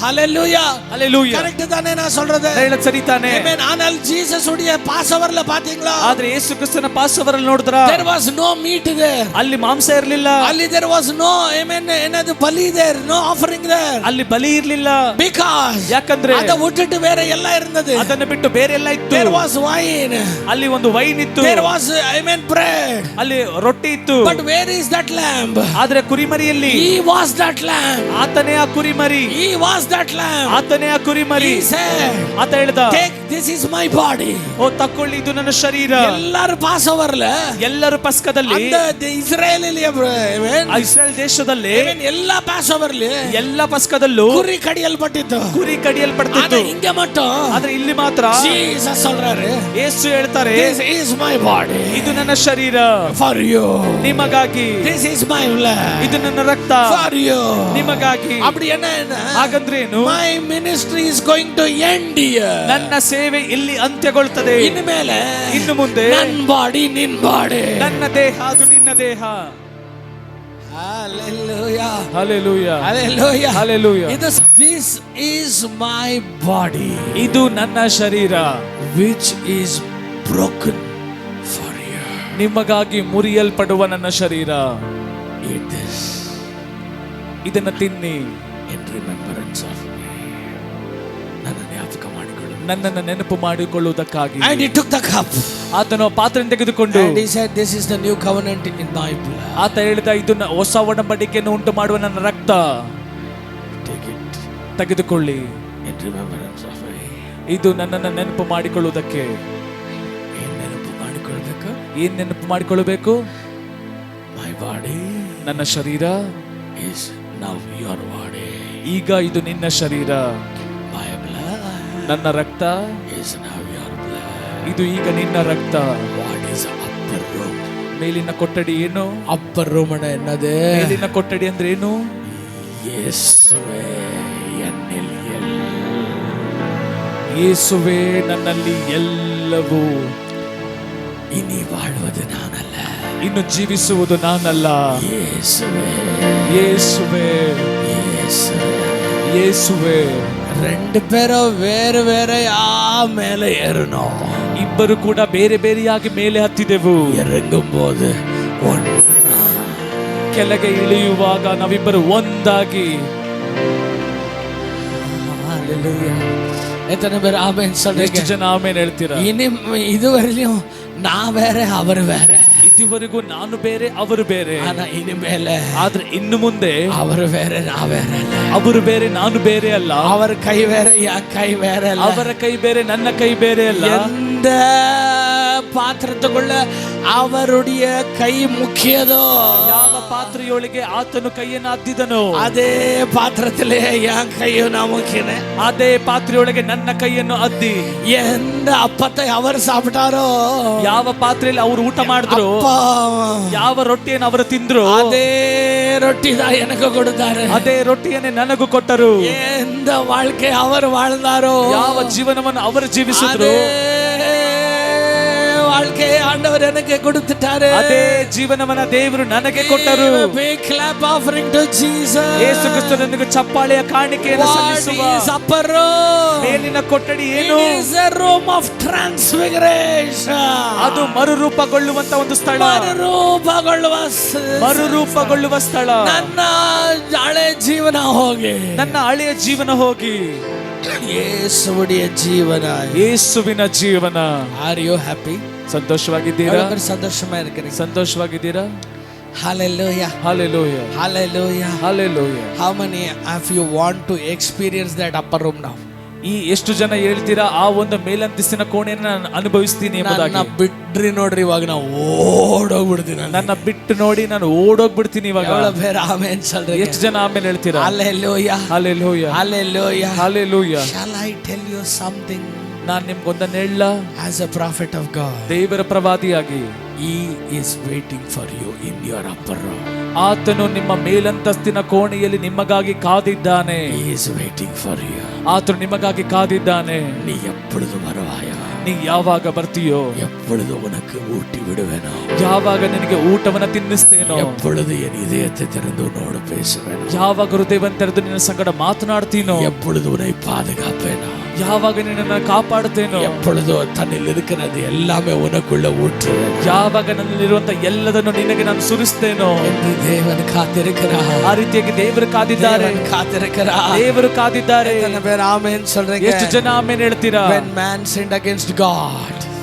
ஹalleluya. ஹalleluya. கரெக்ட் தானே நான் சொல்றது? ಹೇಳೋದು ಸರಿ ತಾನೆ? ಆಮೆನ್. ஆனால் ஜீசஸ் உடைய பாஸ்ஓவர்ல பாத்தீங்களா? ಆದ್ರೆ ಯೇಸು ಕ್ರಿಸ್ತನ ಪಾಸ್ಓವರ್ ಅಲ್ಲಿ ನೋಡಿದ್ರಾ? there was no meat there. ಅಲ್ಲಿ ಮಾಂಸ ಇರಲಿಲ್ಲ. ಅಲ್ಲಿ there was no, amen, ಏನದು ಬಲಿ there, no offering there. ಅಲ್ಲಿ ಬಲಿ ಇರಲಿಲ್ಲ. because ಯಾಕಂದ್ರೆ ಅದ ಬಿಟ್ಟು ಬೇರೆ ಎಲ್ಲ ಇರುತ್ತದೆ. ಅದನ್ನ ಬಿಟ್ಟು ಬೇರೆ ಎಲ್ಲ ಇತ್ತು. there was wine. ಅಲ್ಲಿ ಒಂದು ವೈನ್ ಇತ್ತು. there was, amen, bread. ಅಲ್ಲಿ ರೊಟ್ಟಿ ಇತ್ತು. but where is that lamb? ಆದ್ರೆ ಕುರಿಮರಿಯಲ್ಲಿ, he was that lamb. ಆತನೇ ಆ ಕುರಿಮರಿ. he was that lamb. ಆತನೇ ಆ ಕುರಿಮರಿ. he said, ಆತ ಹೇಳಿದ, take, this is my body. ಓ ತಕೊಳ್ಳಿ, ಇದು ನನ್ನ ಶರೀರ. ಎಲ್ಲರೂ ಪಾಸ್ಓವರ್ಲ, ಎಲ್ಲರೂ ಪಸ್ಕದಲ್ಲಿ, ಇಸ್ರಾಯೇಲ್ ದೇಶದಲ್ಲಿ ಎಲ್ಲ ಪಾಸ್ಓವರ್ಲಿ, ಎಲ್ಲ ಪಸ್ಕದಲ್ಲೂ ಕುರಿ ಕಡಿಯಲ್ಪಟ್ಟಿತ್ತು. ಹಿಂಗೆ ಮಟ್ಟ. ಆದ್ರೆ ಇಲ್ಲಿ ಮಾತ್ರ ಜೀಸಸ್ சொல்றாரு, ಯೇಸು ಹೇಳ್ತಾರೆ, this is my body. ಇದು ನನ್ನ ಶರೀರ for you. ನಿಮಗಾಗಿ. this is my blood. ಇದು ನನ್ನ ರಕ್ತ for you. ನಿಮಗಾಗಿ. அப்படி என்ன? ಹಾಗಂದ್ರೆ ಏನು? my ministry is going to end here. ನನ್ನ ಸೇವೆ ಇಲ್ಲಿ ಅಂತ್ಯಗೊಳ್ಳುತ್ತದೆ. ಇನ್ನು ಮುಂದೆ ನನ್ನ ಬಾಡಿ ನಿನ್ನ ಬಾಡಿ, ನನ್ನ ದೇಹ ಅದು ನಿನ್ನ ದೇಹ. Hallelujah. Hallelujah. Hallelujah. Hallelujah. This is my body. ಇದು ನನ್ನ ಶರೀರ, which is broken for you. ನಿಮಗಾಗಿ ಮುರಿಯಲ್ಪಡುವ ನನ್ನ ಶರೀರ. Eat this. ಇದನ್ನು ತಿನ್ನಿ. in remembrance of me. ನನ್ನನ್ನು ನೆನಪು ಮಾಡಿಕೊಳ್ಳುವುದಕ್ಕಾಗಿ. And he took the cup. ಆತನು ಪಾತ್ರೆಯನ್ನು ತೆಗೆದುಕೊಂಡು, and he said, this is the new covenant in my blood. ಆತ ಹೇಳಿದ, ಇದು ಹೊಸ ಒಡಂಬಡಿಕೆಯನ್ನು ಉಂಟು ಮಾಡುವ ನನ್ನ ರಕ್ತ. Take it. ತೆಗೆದುಕೊಳ್ಳಿ. in remembrance of me. ಇದು ನನ್ನನ್ನು ನೆನಪು ಮಾಡಿಕೊಳ್ಳುವುದಕ್ಕೆ. ಏನ್ ನೆನಪು ಮಾಡಿಕೊಳ್ಳಬೇಕು? ಏನ್ ನೆನಪು ಮಾಡಿಕೊಳ್ಳಬೇಕು? my body, ನನ್ನ ಶರೀರ, is now your body. ಈಗ ಇದು ನಿನ್ನ ಶರೀರ. my blood, ನನ್ನ ರಕ್ತ, is now your blood. ಇದು ಈಗ ನಿನ್ನ ರಕ್ತ. what is upper room? ಮೇಲಿನ ಕೊಠಡಿ ಏನು? ಅಪ್ಪರ್ ರೂಮ್ ಎನ್ನದೇ. ಮೇಲಿನ ಕೊಠಡಿ ಅಂದ್ರೆ ಏನು? ಯೇಸುವೇ, ಯೇಸುವೇ ನನ್ನಲ್ಲಿ ಎಲ್ಲವೂ. ഇനി വാഴുവത് നാനല്ല, ಇನ್ನು ಜೀವಿಸುವುದು ನಾನಲ್ಲ. യേശുവേ, ಯೇಸುವೇ, യേശുവേ, ಯೇಸುವೇ. ரெண்டு பேரும் வேறு வேறையா மேலே ஏறணும். ಇಬ್ಬರು ಕೂಡ ಬೇರೆ ಬೇರೆಯಾಗಿ ಮೇಲೆ ಹತ್ತಿದೆವು. இறங்கும்போது ஒண்ணா, ಕೆಳಗೆ ಇಳಿಯುವಾಗ ನಾವಿಬ್ಬರು ಒಂದಾಗಿ. ஹalleluya. எத்தனை பேர் ஆமென் ಎಷ್ಟು சொல்றீங்க? ಜನ ಆಮೇನ್ ಹೇಳ್ತೀರಾ? இனி இதுவரையிலும் நான் வேற அவர் வேற, ಇದುವರೆಗೂ ನಾನು ಬೇರೆ ಅವರು ಬೇರೆ. ஆனா இனிமேல ಆದ್ರೆ ಇನ್ನು ಮುಂದೆ அவர் வேற நான் வேற இல்ல. ಅವರು ಬೇರೆ ನಾನು ಬೇರೆ ಅಲ್ಲ. அவர் கை வேற என் கை வேற இல்ல. ಅವರ ಕೈ ಬೇರೆ ನನ್ನ ಕೈ ಬೇರೆ ಅಲ್ಲ. எந்த ಪಾತ್ರದೊಳಗೆ ಅವರುடைய ಕೈ ಮುಖ್ಯದೋ, ಯಾವ ಪಾತ್ರೆಯೊಳಗೆ ಆತನು ಕೈಯನ್ನು ಅದ್ದಿದನೋ ಅದೇ ಪಾತ್ರದಲ್ಲೇ என் கையும் நான் முக்கியனே. ಅದೇ ಪಾತ್ರೆಯೊಳಗೆ ನನ್ನ ಕೈಯನ್ನು ಅದ್ದಿ. எந்த அப்பத்தை அவர் சாப்பிட்டாரோ, ಯಾವ ಪಾತ್ರೆಯಲ್ಲಿ ಅವರು ಊಟ ಮಾಡಿದ್ರು, ಯಾವ ರೊಟ್ಟಿಯನ್ನು ಅವರು ತಿಂದ್ರು, ಅದೇ ರೊಟ್ಟಿ தான் எனக்கு கொடுத்தாரு. ಅದೇ ರೊಟ್ಟಿಯನ್ನೇ ನನಗೂ ಕೊಟ್ಟರು. எந்த வாழ்க்கை அவர் வாழ்ந்தாரோ, ಯಾವ ಜೀವನವನ್ನು ಅವರು ಜೀವಿಸಿದ್ರು, வாழ்க்கை ஆண்டவர் எனக்கு கொடுத்துட்டாரு. ಅದೇ ಜೀವನವನ್ನ ದೇವರು ನನಗೆ ಕೊಟ್ಟರು. Big clap offering to Jesus. ಯೇಸು ಕ್ರಿಸ್ತನಿಗೆ ಚಪ್ಪಾಳೆಯ ಕಾಣಿಕೆಯನ್ನು ಸಲ್ಲಿಸುವ. What is upper room? ಮೇಲಿನ ಕೊಠಡಿ ಏನು? It is a room of transfiguration. ಅದು ಮರುರೂಪಗೊಳ್ಳುವಂತ ಒಂದು ಸ್ಥಳ. ಮರುರೂಪಗೊಳ್ಳುವ ಸ್ಥಳ. ನನ್ನ ಹಳೆ ಜೀವನ ಹೋಗಿ, ನನ್ನ ಹಳೆಯ ಜೀವನ ಹೋಗಿ ಯೇಸುವಿನ ಜೀವನ, ಯೇಸುವಿನ ಜೀವನ. Are you happy? ಸಂತೋಷವಾಗಿದ್ದೀರಾ? ಸಂತೋಷமா இருக்கிறீங்க? ಸಂತೋಷವಾಗಿದ್ದೀರಾ? Hallelujah. Hallelujah. Hallelujah. Hallelujah. How many of you want to experience that upper room now? ಈ ಎಷ್ಟು ಜನ ಹೇಳ್ತೀರಾ ಆ ಒಂದು ಮೇಲಂತಸ್ತಿನ ಕೋಣೆಯನ್ನು ನಾನು ಅನುಭವಿಸ್ತೀನಿ ಎಂಬುದಾಗಿ? ನನ್ನ ಬಿಟ್ರಿ ನೋಡ್ರಿ, ಇವಾಗ ನಾವು ಓಡೋಗ್ಬಿಡ್ತೀನಿ. ನನ್ನ ಬಿಟ್ಟು ನೋಡಿ ನಾನು ಓಡೋಗ್ಬಿಡ್ತೀನಿ ಇವಾಗ. ಬೇರೆ ಆಮೇನ್ சொல்றீங்க? ಎಷ್ಟು ಜನ ಆಮೇಲೆ ಹೇಳ್ತೀರಾ? Hallelujah. Hallelujah. Hallelujah. Hallelujah. Shall I tell you something? ನಾನು ನಿಮ್ಗೊಂದನ್ನು ಹೇಳ, As a prophet of God, ದೇವರ ಪ್ರವಾದಿಯಾಗಿ, He is waiting for you in your upper room. ಆತನು ನಿಮ್ಮ ಮೇಲಂತಸ್ತಿನ ಕೋಣೆಯಲ್ಲಿ ನಿಮಗಾಗಿ ಕಾದಿದ್ದಾನೆ. He is waiting for you. ಆತನು ನಿಮಗಾಗಿ ಕಾದಿದ್ದಾನೆ. நீ எப்பொழுது வருவாயோ, ನೀ ಯಾವಾಗ ಬರ್ತೀಯೋ, எப்பொழுது உனக்கு ஊட்டி விடுவேனோ, ಯಾವಾಗ ನಿನಗೆ ಊಟವನ್ನ ತಿನ್ನಿಸ್ತೇನೋ, எப்பொழுது என் இதயத்தை திறந்து உன்னோடு பேசுவேனோ, ಯಾವಾಗ ಹೃದಯವನ್ನು ತೆರೆದು ನಿನ್ನ ಸಂಗಡ ಮಾತನಾಡ್ತೀನೋ, எப்பொழுது உன்னை பாதுகாப்பேனோ, ಯಾವಾಗ ನಿನ್ನನ್ನು ಕಾಪಾಡುತ್ತೇನೋ, எப்பொழுது தன்னில் இருக்கிறது எல்லாமே உனக்குள்ள ஊற்றுவேன், ಯಾವಾಗ ನನ್ನಲ್ಲಿರುವಂತ ಎಲ್ಲದನ್ನು ನಿನಗೆ ನಾನು ಸುರಿಸ್ತೇನೋ என்று தேவன் காத்திருக்கிறார். ಆ ರೀತಿಯಾಗಿ ದೇವರು ಕಾದಿದ್ದಾರೆ. காத்திருக்கிறார். ದೇವರು ಕಾದಿದ್ದಾರೆ. எத்தனை பேர் ஆமென் சொல்றீங்க? ಎಷ್ಟು ಜನ ಆಮೇಲೆ ಹೇಳ್ತೀರಾ? When man sinned against God,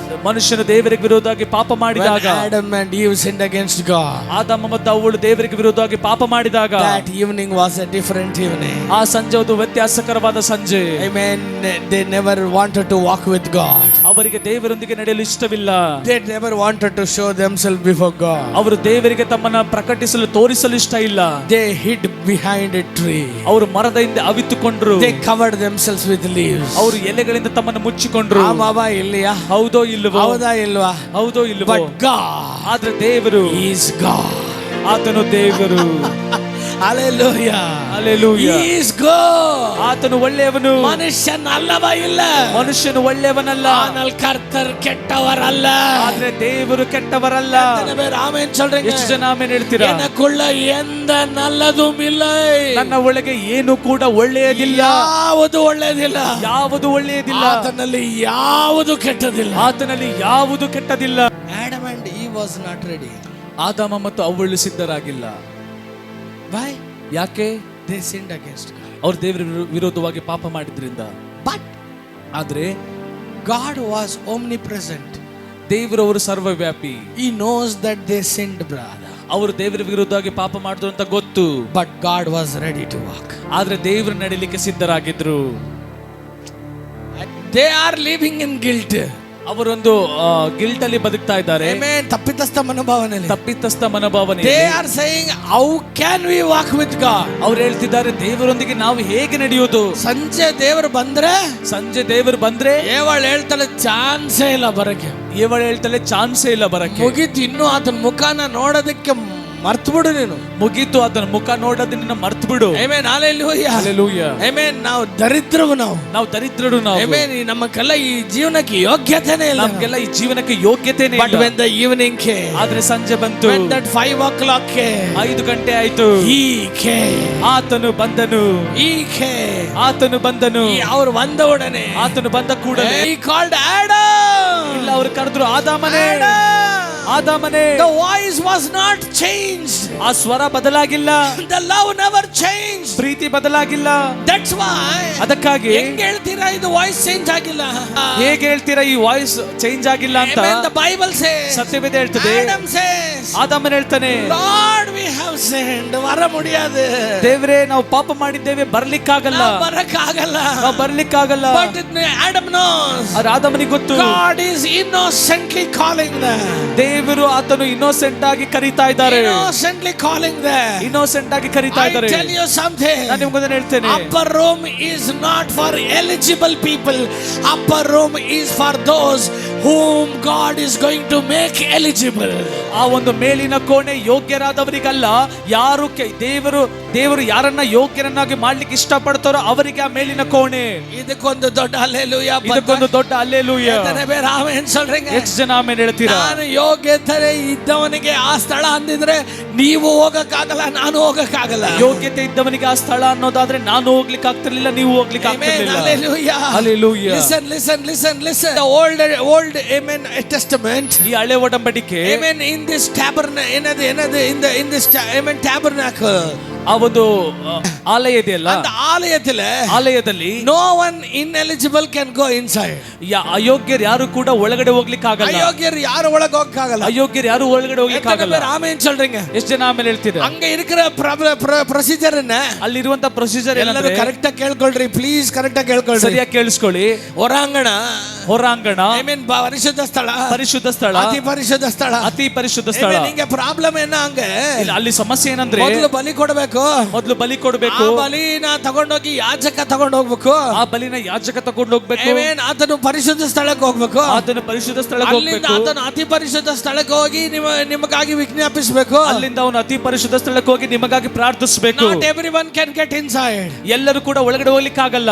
ಮನುಷ್ಯನು ದೇವರಿಗೆ ವಿರೋಧವಾಗಿ ಪಾಪ ಮಾಡಿದಾಗ, when Adam and Eve sinned against God, ಆದಾಮ ಮತ್ತು ಅವಳು ದೇವರಿಗೆ ವಿರೋಧವಾಗಿ ಪಾಪ ಮಾಡಿದಾಗ, that evening was a different evening. ಆ ಸಂಜೆ ಒಂದು ವ್ಯತ್ಯಾಸಕರವಾದ ಸಂಜೆ. Amen. They never wanted to walk with God. ಅವರಿಗೆ ದೇವರೊಂದಿಗೆ ನಡೆಯಲು ಇಷ್ಟವಿಲ್ಲ. They never wanted to show themselves before God. ಅವರು ದೇವರಿಗೆ ತಮ್ಮನ್ನ ಪ್ರಕಟಿಸಲು ತೋರಿಸಲು ಇಷ್ಟ ಇಲ್ಲ. They hid behind a tree. ಅವರು ಮರದ ಹಿಂದೆ ಅವಿತುಕೊಂಡ್ರು. They covered themselves with leaves. ಅವರು ಎಲೆಗಳಿಂದ ತಮ್ಮನ್ನು ಮುಚ್ಚಿಕೊಂಡ್ರು. ಆಮಾವಾ ಇಲ್ಲಿಯಾ? ಹೌದೋ ಇಲ್ಲವೋ? ಹೌದಾ ಇಲ್ವಾ? ಹೌದೋ ಇಲ್ಲವೋ? But God, ಆದ್ರೆ ದೇವರು is God. ಆತನು ದೇವರು. Hallelujah. Hallelujah. He is God. ಆತನು ಒಳ್ಳೆಯವನು. ಮನುಷ್ಯನ ಅಲ್ಲವಾ? ಇಲ್ಲ, ಮನುಷ್ಯನು ಒಳ್ಳೆಯವನಲ್ಲ. ஆனால் ಕರ್ತರ್ ಕೆಟ್ಟವರಲ್ಲ. ಆದ್ರೆ ದೇವರು ಕೆಟ್ಟವರಲ್ಲ. ಆಮೆನ್ சொல்றீங்க? ಎಷ್ಟು ಜನ ಆಮೆನ್ ಹೇಳ್ತೀರಾ? எனக்குள்ள எந்த நல்லதும் இல்லை. ನನ್ನ ಒಳಗೆ ಏನು ಕೂಡ ಒಳ್ಳೆಯದಿಲ್ಲ. ಯಾವುದು ಒಳ್ಳೆಯದಿಲ್ಲ. ಯಾವುದು ಒಳ್ಳೆಯದಿಲ್ಲ. ಆತನಲ್ಲಿ ಯಾವುದು ಕೆಟ್ಟದಿಲ್ಲ. ಆತನಲ್ಲಿ ಯಾವುದು ಕೆಟ್ಟದಿಲ್ಲ. Adam and Eve was not ready. ಆದಾಮ ಮತ್ತು ಅವಳು ಸಿದ್ಧರಾಗಿಲ್ಲ. Why? ಯಾಕೆ? They sinned against God. ಅವರು ದೇವರ ವಿರೋಧವಾಗಿ ಪಾಪ ಮಾಡಿದ್ರಿಂದ. But ಆದ್ರೆ God was omnipresent. ದೇವರು ಅವರು ಸರ್ವವ್ಯಾಪಿ. He knows that they sinned, brother. ಅವರು ದೇವರ ವಿರುದ್ಧವಾಗಿ ಪಾಪ ಮಾಡಿದ್ರು ಅಂತ ಗೊತ್ತು. But God was ready to walk. ಆದ್ರೆ ದೇವರು ನಡೀಲಿಕ್ಕೆ ಸಿದ್ಧರಾಗಿದ್ರು. They are living in guilt. ಅವರೊಂದು ಗಿಲ್ಟ್ ಅಲ್ಲಿ ಬದುಕ್ತಾ ಇದ್ದಾರೆ. Amen. ತಪ್ಪಿತಸ್ಥ ಮನೋಭಾವನೆಯಲ್ಲಿ. ತಪ್ಪಿತಸ್ಥ ಮನೋಭಾವನೆ. They are saying, how can we walk with God? ಅವ್ರು ಹೇಳ್ತಿದ್ದಾರೆ, ದೇವರೊಂದಿಗೆ ನಾವು ಹೇಗೆ ನಡೆಯೋದು? ಸಂಜೆ ದೇವರು ಬಂದ್ರೆ, ಸಂಜೆ ದೇವರು ಬಂದ್ರೆ, ಏವಳು ಹೇಳ್ತಾಳೆ ಚಾನ್ಸೇ ಇಲ್ಲ ಬರಕ್ಕೆ. ಇವಳು ಹೇಳ್ತಾಳೆ ಚಾನ್ಸೇ ಇಲ್ಲ ಬರಕ್ಕೆ. ಮುಗಿತು, ಇನ್ನು ಆತನ ಮುಖಾನ ನೋಡೋದಕ್ಕೆ ಮರ್ತು ಬಿಡು ನೀನು. ಮುಗೀತು, ಆತನ ಮುಖ ನೋಡೋದು ನಿನ್ನ ಮರ್ತು ಬಿಡು. Amen, hallelujah, hallelujah. ಆಮೆನ್. ನಾವು ದರಿದ್ರರು, ನಾವು ದರಿದ್ರರು, ನಾವು ಆಮೆನ್. ನಮಗೆಲ್ಲ ಈ ಜೀವನಕ್ಕೆ ಯೋಗ್ಯತೆನೇ ಇಲ್ಲ, ನಮಗೆಲ್ಲ ಈ ಜೀವನಕ್ಕೆ ಯೋಗ್ಯತೆನೇ but when the evening came, ಆದ್ರೆ ಸಂಜೆ ಬಂತು, when that 5 o'clock came, 5 ಗಂಟೆ ಆಯ್ತು, he came, ಆತನು ಬಂದನು, he came, ಆತನು ಬಂದನು. ಅವರು ಬಂದ ಒಡನೆ, ಆತನು ಬಂದ ಕೂಡಲೇ he called Adam, ಇಲ್ಲ ಅವರು ಕರೆದ್ರು ಆದಾಮನೇ, ಆದಾಮನೇ. the voice was not changed, ಆ ಸ್ವರ ಬದಲಾಗಿಲ್ಲ, the love never changed, Preethi ಬದಲಾಗಿಲ್ಲ. that's why, ಅದಕ್ಕಾಗಿ ಹೆಂಗ್ ಹೇಳ್ತೀರಾ ಇದು ವಾಯ್ಸ್ ಚೇಂಜ್ ಆಗಿಲ್ಲ? ಹೇಗೆ ಹೇಳ್ತೀರಾ ಈ ವಾಯ್ಸ್ ಚೇಂಜ್ ಆಗಿಲ್ಲ ಅಂತ? Amen, the Bible says, ಸತ್ಯವೇದ ಹೇಳ್ತದೆ, Adam says, ಆದಾಮನ ಹೇಳ್ತಾನೆ, Lord we have sinned, ವರ ಮುಡಿயாது, ದೇವರೇ ನಾವು ಪಾಪ ಮಾಡಿದ್ದೇವೆ, ಬರ್ಲಿಕ್ಕಾಗಲ್ಲ, ಬರಕ್ಕಾಗಲ್ಲ, ನಾವು ಬರ್ಲಿಕ್ಕಾಗಲ್ಲ. but Adam knows, ಆದ್ರೆ ಆದಾಮನಿಗೆ ಗೊತ್ತು, God is innocently calling them, ದೇವರು ಆತನು ಇನ್ನೋಸೆಂಟ್ ಆಗಿ ಕರೀತಾ ಇದ್ದಾರೆ, innocently calling them, ಇನ್ನೋಸೆಂಟ್ ಆಗಿ ಕರೀತಾ I ಇದ್ದಾರೆ. tell you something, ನಾನು ನಿಮ್ಗೊಂದು ಹೇಳ್ತೇನೆ, upper room is not for eligible people, upper room is for those whom God is going to make eligible. ಆ ಒಂದು ಮೇಲಿನ ಕೋಣೆ ಯೋಗ್ಯರಾದವರಿಗಲ್ಲ, ಯಾರು ದೇವರು ಯಾರನ್ನ ಯೋಗ್ಯರನ್ನಾಗಿ ಮಾಡ್ಲಿಕ್ಕೆ ಇಷ್ಟಪಡ್ತಾರೋ ಅವರಿಗೆ ಆ ಮೇಲಿನ ಕೋಣೆ. ಇದಕ್ಕೊಂದು ದೊಡ್ಡ ಹಲ್ಲೆಲೂಯಾ, ಇದಕ್ಕೊಂದು ದೊಡ್ಡ ಹಲ್ಲೆಲೂಯಾ. ಆಮೆನ್ சொல்றீங்க? ಎಷ್ಟು ಜನ ಆಮೆನ್ ಹೇಳ್ತೀರಾ? ನಾನು ಯೋಗ್ಯತೆ ಇದ್ದವನಿಗೆ ಆ ಸ್ಥಳ ಅಂದಿದ್ರೆ ನೀವು ಹೋಗಕ್ಕಾಗಲ್ಲ, ನಾನು ಹೋಗಕ್ಕಾಗಲ್ಲ. ಯೋಗ್ಯತೆ ಇದ್ದವನಿಗೆ ಆ ಸ್ಥಳ ಅನ್ನೋದಾದ್ರೆ ನಾನು ಹೋಗ್ಲಿಕ್ಕೆ ಆಗ್ತಿರ್ಲಿಲ್ಲ, ನೀವು ಹೋಗ್ಲಿಕ್ಕೆ ಆಗ್ತಿರ್ಲಿಲ್ಲ. Hallelujah. Hallelujah. Listen. The old amen testament, ಈ ಹಳೆ ಒಡಂಬಡಿಕೆ, amen, in this tabernacle, in this amen tabernacle, ಆ ಒಂದು ಆಲಯ ಇದೆಯಲ್ಲ, அந்த ಆಲಯದಲ್ಲಿ no one ineligible can go inside. ಅಯೋಗ್ಯರು ಯಾರು ಕೂಡ ಒಳಗಡೆ ಹೋಗ್ಲಿಕ್ಕೆ ಆಗಲ್ಲ, ಅಯೋಗ್ಯರು ಯಾರು ಒಳಗೆ ಹೋಗಕ್ಕಾಗಲ್ಲ, ಅಯೋಗ್ಯರು ಯಾರು ಒಳಗಡೆ ಹೋಗ್ಲಿಕ್ಕೆ ಆಗಲ್ಲ. ಆಮೆನ್ சொல்றீங்க? ಎಷ್ಟು ಜನ ಆಮೇಲೆ ಹೇಳ್ತೀರಾ? அங்க இருக்கிற ಪ್ರೊಸೀಜರ್ ಅನ್ನ, ಅಲ್ಲಿರುವಂತ ಪ್ರೊಸೀಜರ್ ಎಲ್ಲರೂ ಕರೆಕ್ಟ್ ಆಗಿ ಕೇಳ್ಕೊಳ್ರಿ, ಪ್ಲೀಸ್ ಕರೆಕ್ಟ್ ಆಗಿ ಕೇಳ್ಕೊಳ್ರಿ, ಸರಿಯಾಗಿ ಕೇಳಿಸ್ಕೊಳ್ಳಿ. ಹೊರಾಂಗಣ, ಆಮೆನ್, ಪರಿಶುದ್ಧ ಸ್ಥಳ, ಪರಿಶುದ್ಧ ಸ್ಥಳ, ಅತಿ ಪರಿಶುದ್ಧ ಸ್ಥಳ, ಅತಿ ಪರಿಶುದ್ಧ ಸ್ಥಳ. ನಿಮಗೆ ಪ್ರಾಬ್ಲಮ್ ಏನ? ಹಂಗ ಅಲ್ಲಿ ಸಮಸ್ಯೆ ಏನಂದ್ರೆ, ಮೊದಲು ಬಲಿ ಕೊಡಬೇಕು, ಮೊದಲು ಬಲಿ ಕೊಡಬೇಕು, ಬಲಿನ ತಗೊಂಡೋಗಿ ಯಾಜಕ ತಗೊಂಡು ಹೋಗ್ಬೇಕು, ಆ ಬಲಿನ ಯಾಜಕ ತಗೊಂಡು ಹೋಗ್ಬೇಕು, ಆತನು ಪರಿಶುದ್ಧ ಸ್ಥಳಕ್ಕೆ ಹೋಗ್ಬೇಕು, ಆತನು ಪರಿಶುದ್ಧ ಸ್ಥಳಕ್ಕೆ ಹೋಗ್ಬೇಕು, ಆತನು ಅತಿ ಪರಿಶುದ್ಧ ಸ್ಥಳಕ್ಕೆ ಹೋಗಿ ನಿಮಗಾಗಿ ವಿಜ್ಞಾಪಿಸಬೇಕು, ಅಲ್ಲಿಂದ ಅವನು ಅತಿ ಪರಿಶುದ್ಧ ಸ್ಥಳಕ್ಕೆ ಹೋಗಿ ನಿಮಗಾಗಿ ಪ್ರಾರ್ಥಿಸಬೇಕು. Not everyone can get inside, ಎಲ್ಲರೂ ಕೂಡ ಒಳಗಡೆ ಹೋಗ್ಲಿಕ್ಕೆ ಆಗಲ್ಲ.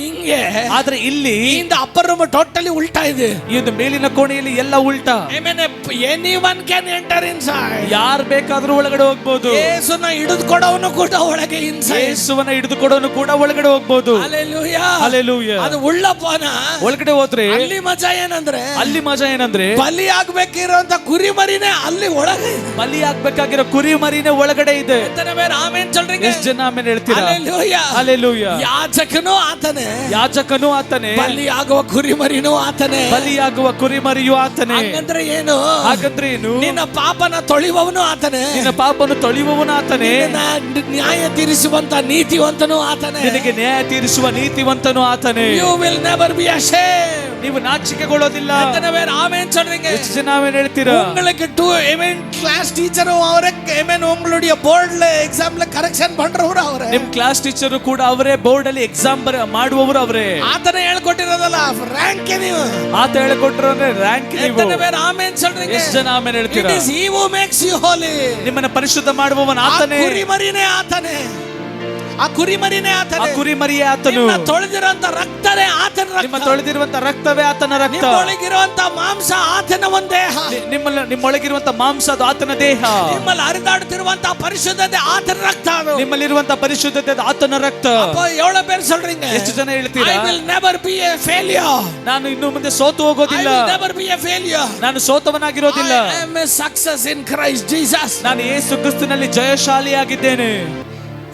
ಹಿಂಗೆ, ಆದ್ರೆ ಇಲ್ಲಿ ಅಪ್ಪರ್ ರೂಮ್ ಟೋಟಲಿ ಉಲ್ಟಾ ಇದೆ. ಈ ಒಂದು ಮೇಲಿನ ಕೋಣೆಯಲ್ಲಿ ಎಲ್ಲ ಉಲ್ಟಾ. Anyone can enter inside, ಯಾರು ಬೇಕಾದ್ರೂ ಒಳಗಡೆ ಹೋಗ್ಬೋದು. ಯೇಸುನ ಹಿಡಿದುಕೊಡೋನು ಕೂಡ ಒಳಗೆ inside, ಯೇಸುವನ್ನ ಹಿಡಿದುಕೊಡೋನು ಕೂಡ ಒಳಗಡೆ ಹೋಗ್ಬೋದು. Hallelujah. Hallelujah. ಅದು ಉಳ್ಳಪ್ಪನ ಒಳಗಡೆ ಹೋದ್ರೆ ಅಲ್ಲಿ ಮಜಾ ಏನಂದ್ರೆ ಬಲಿ ಆಗ್ಬೇಕಿರೋಂತ ಕುರಿ ಮರಿನೇ ಅಲ್ಲಿ ಒಳಗೆ, ಬಲಿ ಆಗ್ಬೇಕಾಗಿರೋ ಕುರಿ ಮರಿನೇ ಒಳಗಡೆ ಇದೆ. ಆಮೆನ್ சொல்றீங்க? ಎಷ್ಟು ಜನ ಆಮೆನ್ ಹೇಳ್ತೀರಾ? Hallelujah. Hallelujah. ಯಾಜಕನೂ ಆತನೇ, ಬಲಿ ಆಗುವ ಕುರಿ ಮರಿನೂ ಆತನೇ, ಬಲಿಯಾಗುವ ಕುರಿ ಮರಿಯೂ ಆತನೇ. ಹಾಗಂದ್ರೆ ಏನು? ನಿನ್ನ ಪಾಪನ ತೊಳಿಯುವವನು ಆತನೇ, ನಿನ್ನ ಪಾಪನು ತೊಳೆಯುವವನು ಆತನೇ, ನ್ಯಾಯ ತೀರಿಸುವಂತ ನೀತಿವಂತನು ಆತನೇ, ನಿನಗೆ ನ್ಯಾಯ ತೀರಿಸುವ ನೀತಿವಂತನು ಆತನೇ. You will never be ashamed. ನೀವು ನಾಚಿಕೆಗೊಳ್ಳೋದಿಲ್ಲ. ஆமென் சொல்றீங்க? ಎಷ್ಟು ಜನ ಆಮೆನ್ ಹೇಳ್ತೀರಾ? உங்களுக்கு கிளாஸ் டீச்சரும் அவரே உங்களுடைய போர்ಡ್ல எக்ஸாம்ல கரெಕ್ಷನ್ பண்றವರು ಅವರೇ, ನಿಮ್ಮ ಕ್ಲಾಸ್ ಟೀಚರ್ ಕೂಡ ಅವರೇ, ಬೋರ್ಡ್ ಅಲ್ಲಿ ಎಕ್ಸಾಮ್ ಮಾಡುವವರು ಅವರೇ. ಆತನೇ ಹೇಳ್ಕೊಟ್ಟಿರೋದಲ್ಲ ರ್ಯಾಂಕ್ ನೀವು, ಆತ ಹೇಳ್ಕೊಟ್ಟಿರೋದ್ರೆ ರ್ಯಾಂಕ್ ನೀವು. ಆಮೆನ್ சொல்றீங்க? ಎಷ್ಟು ಜನ ಆಮೆನ್ ಹೇಳ್ತೀರಾ? It is he who makes you holy. ನಿಮ್ಮನ್ನ ಪರಿಶುದ್ಧ ಮಾಡುವವನು ಆತನೇ. ಕುರಿ ಮರಿನೇ ಆತನೇ, ಆ ಕುರಿ ಮರಿನೇ ಆತನೇ, ಆ ಕುರಿ ಮರಿಯೇ ಆತನು. ತೊಳೆದಿರುವಂತ ರಕ್ತನೇ ಆತನ ರಕ್ತ, ನಿಮ್ಮ ತೊಳೆದಿರುವಂತ ರಕ್ತವೇ ಆತನ ರಕ್ತ. ನಿಮ್ಮೊಳಗಿರುವಂತ ಮಾಂಸ ಆತನ ಒಂದು ದೇಹ, ನಿಮ್ಮೊಳಗಿರುವಂತ ಮಾಂಸ ಅದು ಆತನ ದೇಹ. ನಿಮ್ಮಲ್ಲಿ ಹರಿದಾಡುತ್ತಿರುವಂತ ಪರಿಶುದ್ಧತೆ ಆತನ ರಕ್ತ, ನಿಮ್ಮಲ್ಲಿರುವಂತ ಪರಿಶುದ್ಧತೆ ಅದು ಆತನ ರಕ್ತ. ಎவ்வளவு பேர் சொல்றீங்க? ಎಷ್ಟು ಜನ ಹೇಳ್ತೀರಾ? I will never be a failure. ನಾನು ಇನ್ನು ಮುಂದೆ ಸೋತು ಹೋಗೋದಿಲ್ಲ. I will never be a failure. ನಾನು ಸೋತವನಾಗಿರೋದಿಲ್ಲ. I am a success in Christ Jesus. ನಾನು ಯೇಸು ಕ್ರಿಸ್ತನಲ್ಲಿ ಜಯಶಾಲಿಯಾಗಿದ್ದೇನೆ.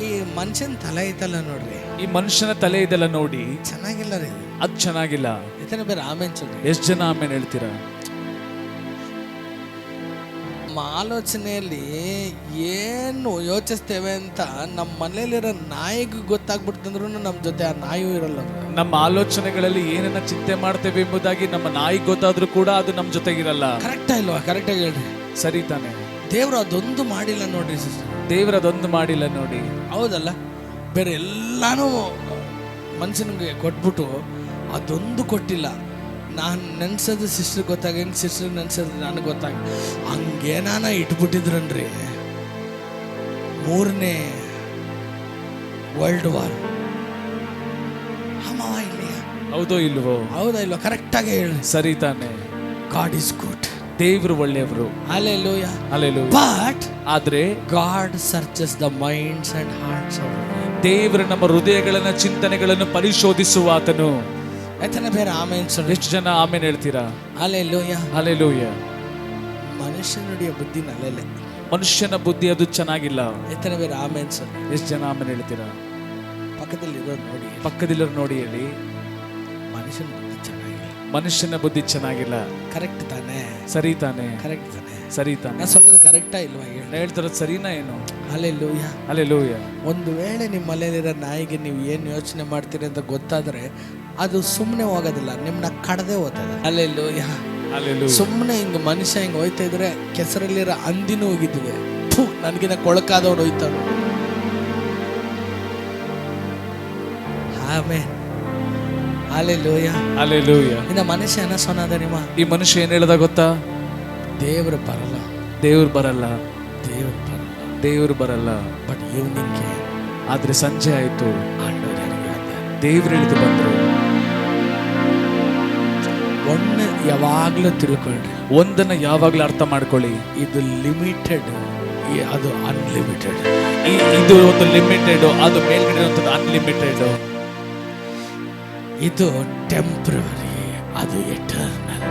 ಈ ಮನುಷ್ಯನ ತಲೆ ಐತಲ್ಲ ನೋಡ್ರಿ, ಈ ಮನುಷ್ಯನ ತಲೆ ಇದೆಲ್ಲ ನೋಡಿ ಚೆನ್ನಾಗಿಲ್ಲ ರೀ, ಅದು ಚೆನ್ನಾಗಿಲ್ಲ. ಎತ್ತನೆ ಬೇರೆ ಆಮೇನ್ சொல்றீங்க? ಎಷ್ಟು ಜನ ಆಮೇನ್ ಹೇಳ್ತೀರಾ? ನಮ್ಮ ಆಲೋಚನೆಯಲ್ಲಿ ಏನು ಯೋಚಿಸ್ತೇವೆ ಅಂತ ನಮ್ಮ ಮನೇಲಿರೋ ನಾಯಿಗೂ ಗೊತ್ತಾಗ್ಬಿಡ್ತಂದ್ರೂ ನಮ್ಮ ಜೊತೆ ಆ ನಾಯಿಯೂ ಇರಲ್ಲ. ನಮ್ಮ ಆಲೋಚನೆಗಳಲ್ಲಿ ಏನನ್ನ ಚಿಂತೆ ಮಾಡ್ತೇವೆ ಎಂಬುದಾಗಿ ನಮ್ಮ ನಾಯಿ ಗೊತ್ತಾದ್ರೂ ಕೂಡ ಅದು ನಮ್ಮ ಜೊತೆಗಿರಲ್ಲ. ಕರೆಕ್ಟಾ ಇಲ್ವಾ? ಕರೆಕ್ಟಾಗಿ ಹೇಳ್ರಿ. ಸರಿ ತಾನೆ? ದೇವ್ರು ಅದೊಂದು ಮಾಡಿಲ್ಲ ನೋಡ್ರಿ ಸಿಸ್ಟರ್, ದೇವ್ರು ಅದೊಂದು ಮಾಡಿಲ್ಲ ನೋಡಿ. ಹೌದಲ್ಲ? ಬೇರೆ ಎಲ್ಲಾನು ಮನುಷ್ಯನಿಗೆ ಕೊಟ್ಬಿಟ್ಟು ಅದೊಂದು ಕೊಟ್ಟಿಲ್ಲ. ನಾನು ನೆನ್ಸೋದು ಸಿಸ್ಟರ್ ಗೊತ್ತಾಗ, ಹೆಂಗೆ ಸಿಸ್ಟರ್ ನೆನ್ಸೋದು ನನಗೆ ಗೊತ್ತಾಗ, ಹಂಗೇನಾನ ಇಟ್ಬಿಟ್ಟಿದ್ರನ್ರಿ. ಮೂರನೇ ವರ್ಲ್ಡ್ ವಾರ್ ಹಮವ ಇಲ್ಲಿಯ ಹೌದೋ ಇಲ್ವೋ? ಹೌದಾ ಇಲ್ವೋ? ಕರೆಕ್ಟ್ ಆಗಿ ಹೇಳಿ. ಸರಿ ತಾನೆ. God is good. ದೇವರು ಒಳ್ಳೆಯವರು. Hallelujah. Hallelujah. But ಆದ್ರೆ God searches the minds and hearts of men. ದೇವರು ನಮ್ಮ ಹೃದಯಗಳನ್ನ ಚಿಂತನೆಗಳನ್ನು ಪರಿಶೋಧಿಸುವ ಆತನು. ಎತ್ತನೆ ಬೇರೆ ಆಮೆನ್ ಸರ್. ಎಷ್ಟು ಜನ ಆಮೆನ್ ಹೇಳ್ತೀರಾ? Hallelujah. Hallelujah. ಮನುಷ್ಯನುடைய ಬುದ್ಧಿ ನಲ್ಲಲೆ. ಮನುಷ್ಯನ ಬುದ್ಧಿ ಅದು ಚೆನ್ನಾಗಿಲ್ಲ. ಎತ್ತನೆ ಬೇರೆ ಆಮೆನ್ ಸರ್. ಎಷ್ಟು ಜನ ಆಮೆನ್ ಹೇಳ್ತೀರಾ? ಪಕ್ಕದಲ್ಲಿರೋರು ನೋಡಿ, ಪಕ್ಕದಲ್ಲಿರೋರು ನೋಡಿ ಹೇಳಿ. ಮನುಷ್ಯನ ಬುದ್ಧಿ ಚೆನ್ನಾಗಿಲ್ಲ. ಮನುಷ್ಯನ ಬುದ್ಧಿ ಚೆನ್ನಾಗಿಲ್ಲ. ಕರೆಕ್ಟ್ ತಾನೆ? ಸರಿ ತಾನೆ? ಕರೆಕ್ಟ್ ತಾನೆ? ಸರಿ ತಾನೆ? ನಾನು சொல்றது ಕರೆಕ್ಟಾ ಇಲ್ವಾ? ಹೇಳ್ತಾರ ಸರಿನಾ ಏನು? Hallelujah. Hallelujah. ಒಂದು ವೇಳೆ ನಿಮ್ಮ ಮನೆಯಲ್ಲಿರೋ ನಾಯಿಗೆ ನೀವು ಏನು ಯೋಚನೆ ಮಾಡ್ತೀರಿ ಅಂತ ಗೊತ್ತಾದ್ರೆ ಅದು ಸುಮ್ಮನೆ ಹೋಗೋದಿಲ್ಲ, ನಿಮ್ಮನ್ನ ಕಡದೆ ಹೋಗ್ತದೆ. Hallelujah. Hallelujah. ಸುಮ್ಮನೆ ಹಿಂಗೆ ಮನುಷ್ಯ ಹಿಂಗೆ ಹೋಯ್ತಾ ಇದ್ರೆ ಕೆಸರಲ್ಲಿರೋ ಹಂದಿನೂ ಹೋಗಿದ್ದಿದೆ. ನನಗಿನ ಕೊಳಕಾದವ್ರು ಹೋಯ್ತಾನು. ಆಮೆನ್. Hallelujah. Hallelujah. இந்த மனுஷன் என்ன சொன்னா தெரியுமா? ಈ ಮನುಷ್ಯ ಏನ್ ಹೇಳ್ದ ಗೊತ್ತಾ? ದೇವರು ಬರಲ್ಲ, ದೇವ್ರು ಬರಲ್ಲ, ದೇವರು ಬರಲ್ಲ, ದೇವ್ರು ಬರಲ್ಲ. ಬಟ್ ಈವ್ನಿಂಗ್ ಆದ್ರೆ ಸಂಜೆ ಆಯ್ತು, ಆಂಡವರು ದೇವ್ರು ಇಳಿದು ಬಂದ್ರು. ಒಂದು ಯಾವಾಗ್ಲೂ ತಿಳ್ಕೊಳ್ರಿ, ಒಂದನ್ನ ಯಾವಾಗ್ಲೂ ಅರ್ಥ ಮಾಡ್ಕೊಳ್ಳಿ. ಇದು ಲಿಮಿಟೆಡ್, ಅದು ಅನ್ಲಿಮಿಟೆಡ್. ಇದು ಒಂದು ಲಿಮಿಟೆಡ್, ಅದು ಮೇಲ್ಗಡೆ ಅನ್ಲಿಮಿಟೆಡ್. ಇದು ಟೆಂಪ್ರರಿ, ಅದು ಎಟರ್ನಲ್.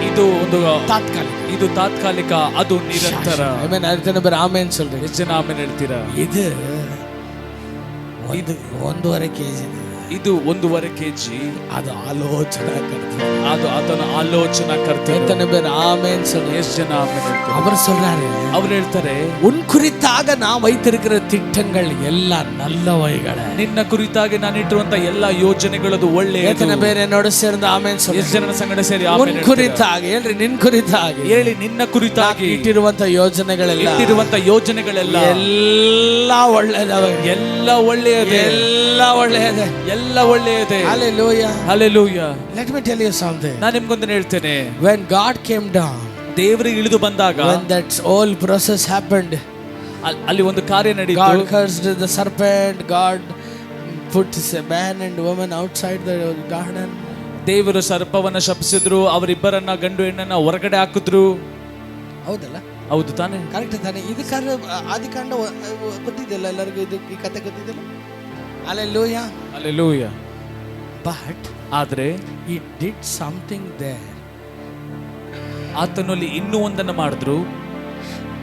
ಇದು ಒಂದು ತಾತ್ಕಾಲಿಕ, ಇದು ತಾತ್ಕಾಲಿಕ, ಅದು ನಿರಂತರ. ಆಮೆನ್. ಅದನ್ನ ಬೇರೆ ಆಮೆನ್ சொல்றேன். ಎಷ್ಟು ಜನ ಆಮೆನ್ ಹೇಳ್ತೀರಾ? ಇದು 1.5 kg, ಇದು 1.5 kg. ಅದು ಆಲೋಚನಾ ಕರ್ತವ್ಯ, ಅದು ಅದನ್ನ ಆಲೋಚನಾ ಕರ್ತವ್ಯ. எத்தனை பேர் ஆமென் சொல்றீங்க? ಎಷ್ಟು ಜನ ಆಮೆನ್ ಹೇಳ್ತಾರೆ? அவர் சொல்றாரு, ಅವ್ರು ಹೇಳ್ತಾರೆ, உன் குறித்தாக நான் வைத்திருக்கிற திட்டங்கள் எல்லாம் நல்லவைகளே. ನಿನ್ನ ಕುರಿತಾಗಿ ನಾನು ಇಟ್ಟಿರುವಂತ ಎಲ್ಲಾ ಯೋಜನೆಗಳದು ಒಳ್ಳೆಯದು. எத்தனை பேர் என்னோட சேர்ந்து ஆமென் சொல்றீங்க? ಎಷ್ಟು ಜನರ ಸಂಗಡ ಸೇರಿ உன் ಆಮೆನ್ ಹೇಳ್ತಾರೆ? குறித்தாக ಹೇಳ್ರಿ, ನಿನ್ನ ಕುರಿತಾಗಿ ಹೇಳಿ. ನಿನ್ನ ಕುರಿತಾಗಿ ಇಟ್ಟಿರುವಂತ ಯೋಜನೆಗಳೆಲ್ಲ, ಇಟ್ಟಿರುವಂತ ಯೋಜನೆಗಳೆಲ್ಲ ಎಲ್ಲ ಒಳ್ಳೆಯದವೆ, ಎಲ್ಲ ಒಳ್ಳೆಯದೇ, ಎಲ್ಲ ಒಳ್ಳೆಯದೇ, ಎಲ್ಲ ಒಳ್ಳೆಯದೇ. Hallelujah. Hallelujah. Let me tell you something. ನಾನು ನಿಮ್ಗೊಂದು ಹೇಳ್ತೇನೆ. When God came down, ದೇವರು ಇಳಿದು ಬಂದಾಗ, when that whole process happened, ಅಲ್ಲಿ ಒಂದು ಕಾರ್ಯ ನಡೀತು. God cursed the serpent. God put a man and woman outside the garden. ದೇವರು ಸರ್ಪವನ್ನ ಶಪಿಸಿದ್ರು, ಅವರಿಬ್ಬರನ್ನ ಗಂಡು ಹೆಣ್ಣನ್ನ ಹೊರಗಡೆ ಹಾಕಿದ್ರು. ಹೌದಲ್ಲ? ಹೌದು ತಾನೆ? ಕರೆಕ್ಟ್ ತಾನೆ? ಇದಕ್ಕಾದ್ರೆ ಆದಿಕಾಂಡ ಗೊತ್ತಿದೆಯಲ್ಲ ಎಲ್ಲರಿಗೂ, ಇದು ಈ ಕತೆ ಗೊತ್ತಿದೆಯಲ್ಲ? Hallelujah. Hallelujah. But ಆದ್ರೆ he did something there. ಆತನು ಅಲ್ಲಿ ಇನ್ನೂ ಒಂದನ್ನು ಮಾಡಿದ್ರು.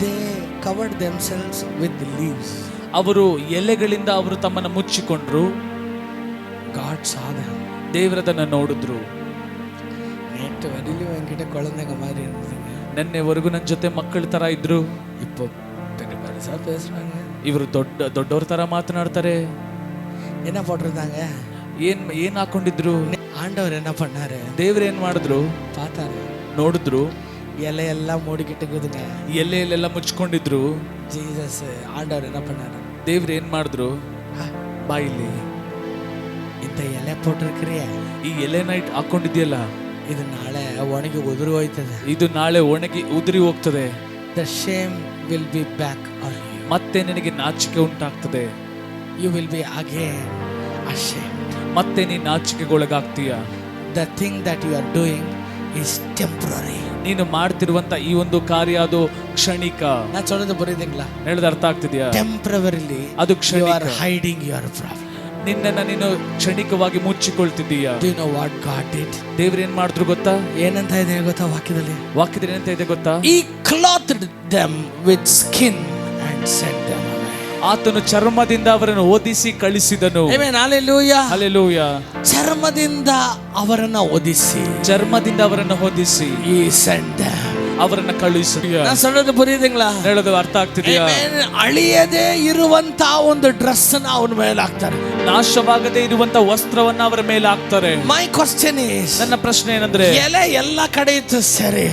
They covered themselves with the leaves. ಅವರು ಎಲೆಗಳಿಂದ ಅವರು ತಮ್ಮನ್ನು ಮುಚ್ಚಿಕೊಂಡ್ರು. God saw them. ದೇವರದನ್ನ ನೋಡಿದ್ರು. நேற்று வரையிலும் என்கிட்ட குழந்தைங்க மாதிரி இருந்ததுங்க. ನೆನ್ನೆವರೆಗೂ ನನ್ನ ಜೊತೆ ಮಕ್ಕಳ ತರ ಇದ್ರು. இப்போ பெருசா பேசுறாங்க. ಇವರು ದೊಡ್ಡವ್ರ ತರ ಮಾತನಾಡ್ತಾರೆ. என்ன போட்டிருந்தாங்க? ಏನ್ ಹಾಕೊಂಡಿದ್ರು? ஆண்டவர் என்ன பண்ணாரு? ದೇವ್ರ ಏನ್ ಮಾಡಿದ್ರು? பார்த்தாரு, ನೋಡಿದ್ರು. எலை எல்லாம் மூடிக்கிட்டுக்குதுங்க. ಎಲೆಯಲ್ಲೆಲ್ಲ ಮುಚ್ಕೊಂಡಿದ್ರು. ஜீசஸ் ஆண்டவர் என்ன பண்ணாரு? ದೇವ್ರ ಏನ್ ಮಾಡಿದ್ರು? ಬಾಯಿಲಿ இந்த ಎಲೆ போட்டிருக்கிறிய, ಈ ಎಲೆನ ಹಾಕೊಂಡಿದ್ಯಲ್ಲ, ಇದು ನಾಳೆ ಒಣಗಿ ಉದುರಿ ಹೋಯ್ತದೆ. ಇದು ನಾಳೆ ಒಣಗಿ ಉದುರಿ ಹೋಗ್ತದೆ. The shame will be back on you. ಮತ್ತೆ ನಿನಗೆ ನಾಚಿಕೆ ಉಂಟಾಗ್ತದೆ. You will be again ashamed. ಮತ್ತೆ ನೀ ನಾಚಿಕೆಗೊಳಗಾಗ್ತೀಯ. The thing that you are doing is temporary. ನೀನು ಮಾಡ್ತಿರುವಂತ ಈ ಒಂದು ಕಾರ್ಯ ಅದು ಕ್ಷಣಿಕ. ನಾನು சொல்றது புரியுதுங்களா? ಹೇಳಿದ ಅರ್ಥ ಆಗ್ತಿದ್ಯಾ? Temporarily ಅದು you ಕ್ಷಣಿಕ. are hiding your problem. ನಿನ್ನನ್ನ ನೀನು ಕ್ಷಣಿಕವಾಗಿ ಮುಚ್ಚಿಕೊಳ್ತಿದ್ದೀಯ. Do you know what God did? ದೇವ್ರ ಏನ್ ಮಾಡಿದ್ರು ಗೊತ್ತಾ? ಏನಂತ ಇದೆ ಗೊತ್ತಾ ವಾಕ್ಯದಲ್ಲಿ? ವಾಕ್ಯದಲ್ಲಿ ಏನಂತ ಇದೆ ಗೊತ್ತಾ? He clothed them with skin and sent them away. ಆತನು ಚರ್ಮದಿಂದ ಅವರನ್ನು ಓದಿಸಿ ಕಳಿಸಿದನು. Amen. Hallelujah. Hallelujah. ಚರ್ಮದಿಂದ ಅವರನ್ನ ಓದಿಸಿ, ಚರ್ಮದಿಂದ ಅವರನ್ನು ಓದಿಸಿ He sent them. ಅವರನ್ನ ಕಳುಹಿಸಿದ. ನಾನು சொல்றது புரியுதுங்களா? ಹೇಳೋದು ಅರ್ಥ ಆಗ್ತಿದೆಯಾ? ಅಳಿಯದೇ ಇರುವಂತ ಒಂದು ಡ್ರೆಸ್ ನ ಅವನ ಮೇಲೆ ಹಾಕ್ತಾರೆ. ನಾಶವಾಗದೇ ಇರುವಂತ ವಸ್ತ್ರವನ್ನ ಅವರ ಮೇಲೆ ಹಾಕ್ತಾರೆ. My question is, ನನ್ನ ಪ್ರಶ್ನೆ ಏನಂದ್ರೆ, ಎಲೆ ಎಲ್ಲ ಕಡೆ ಇತ್ತು ಸರಿ,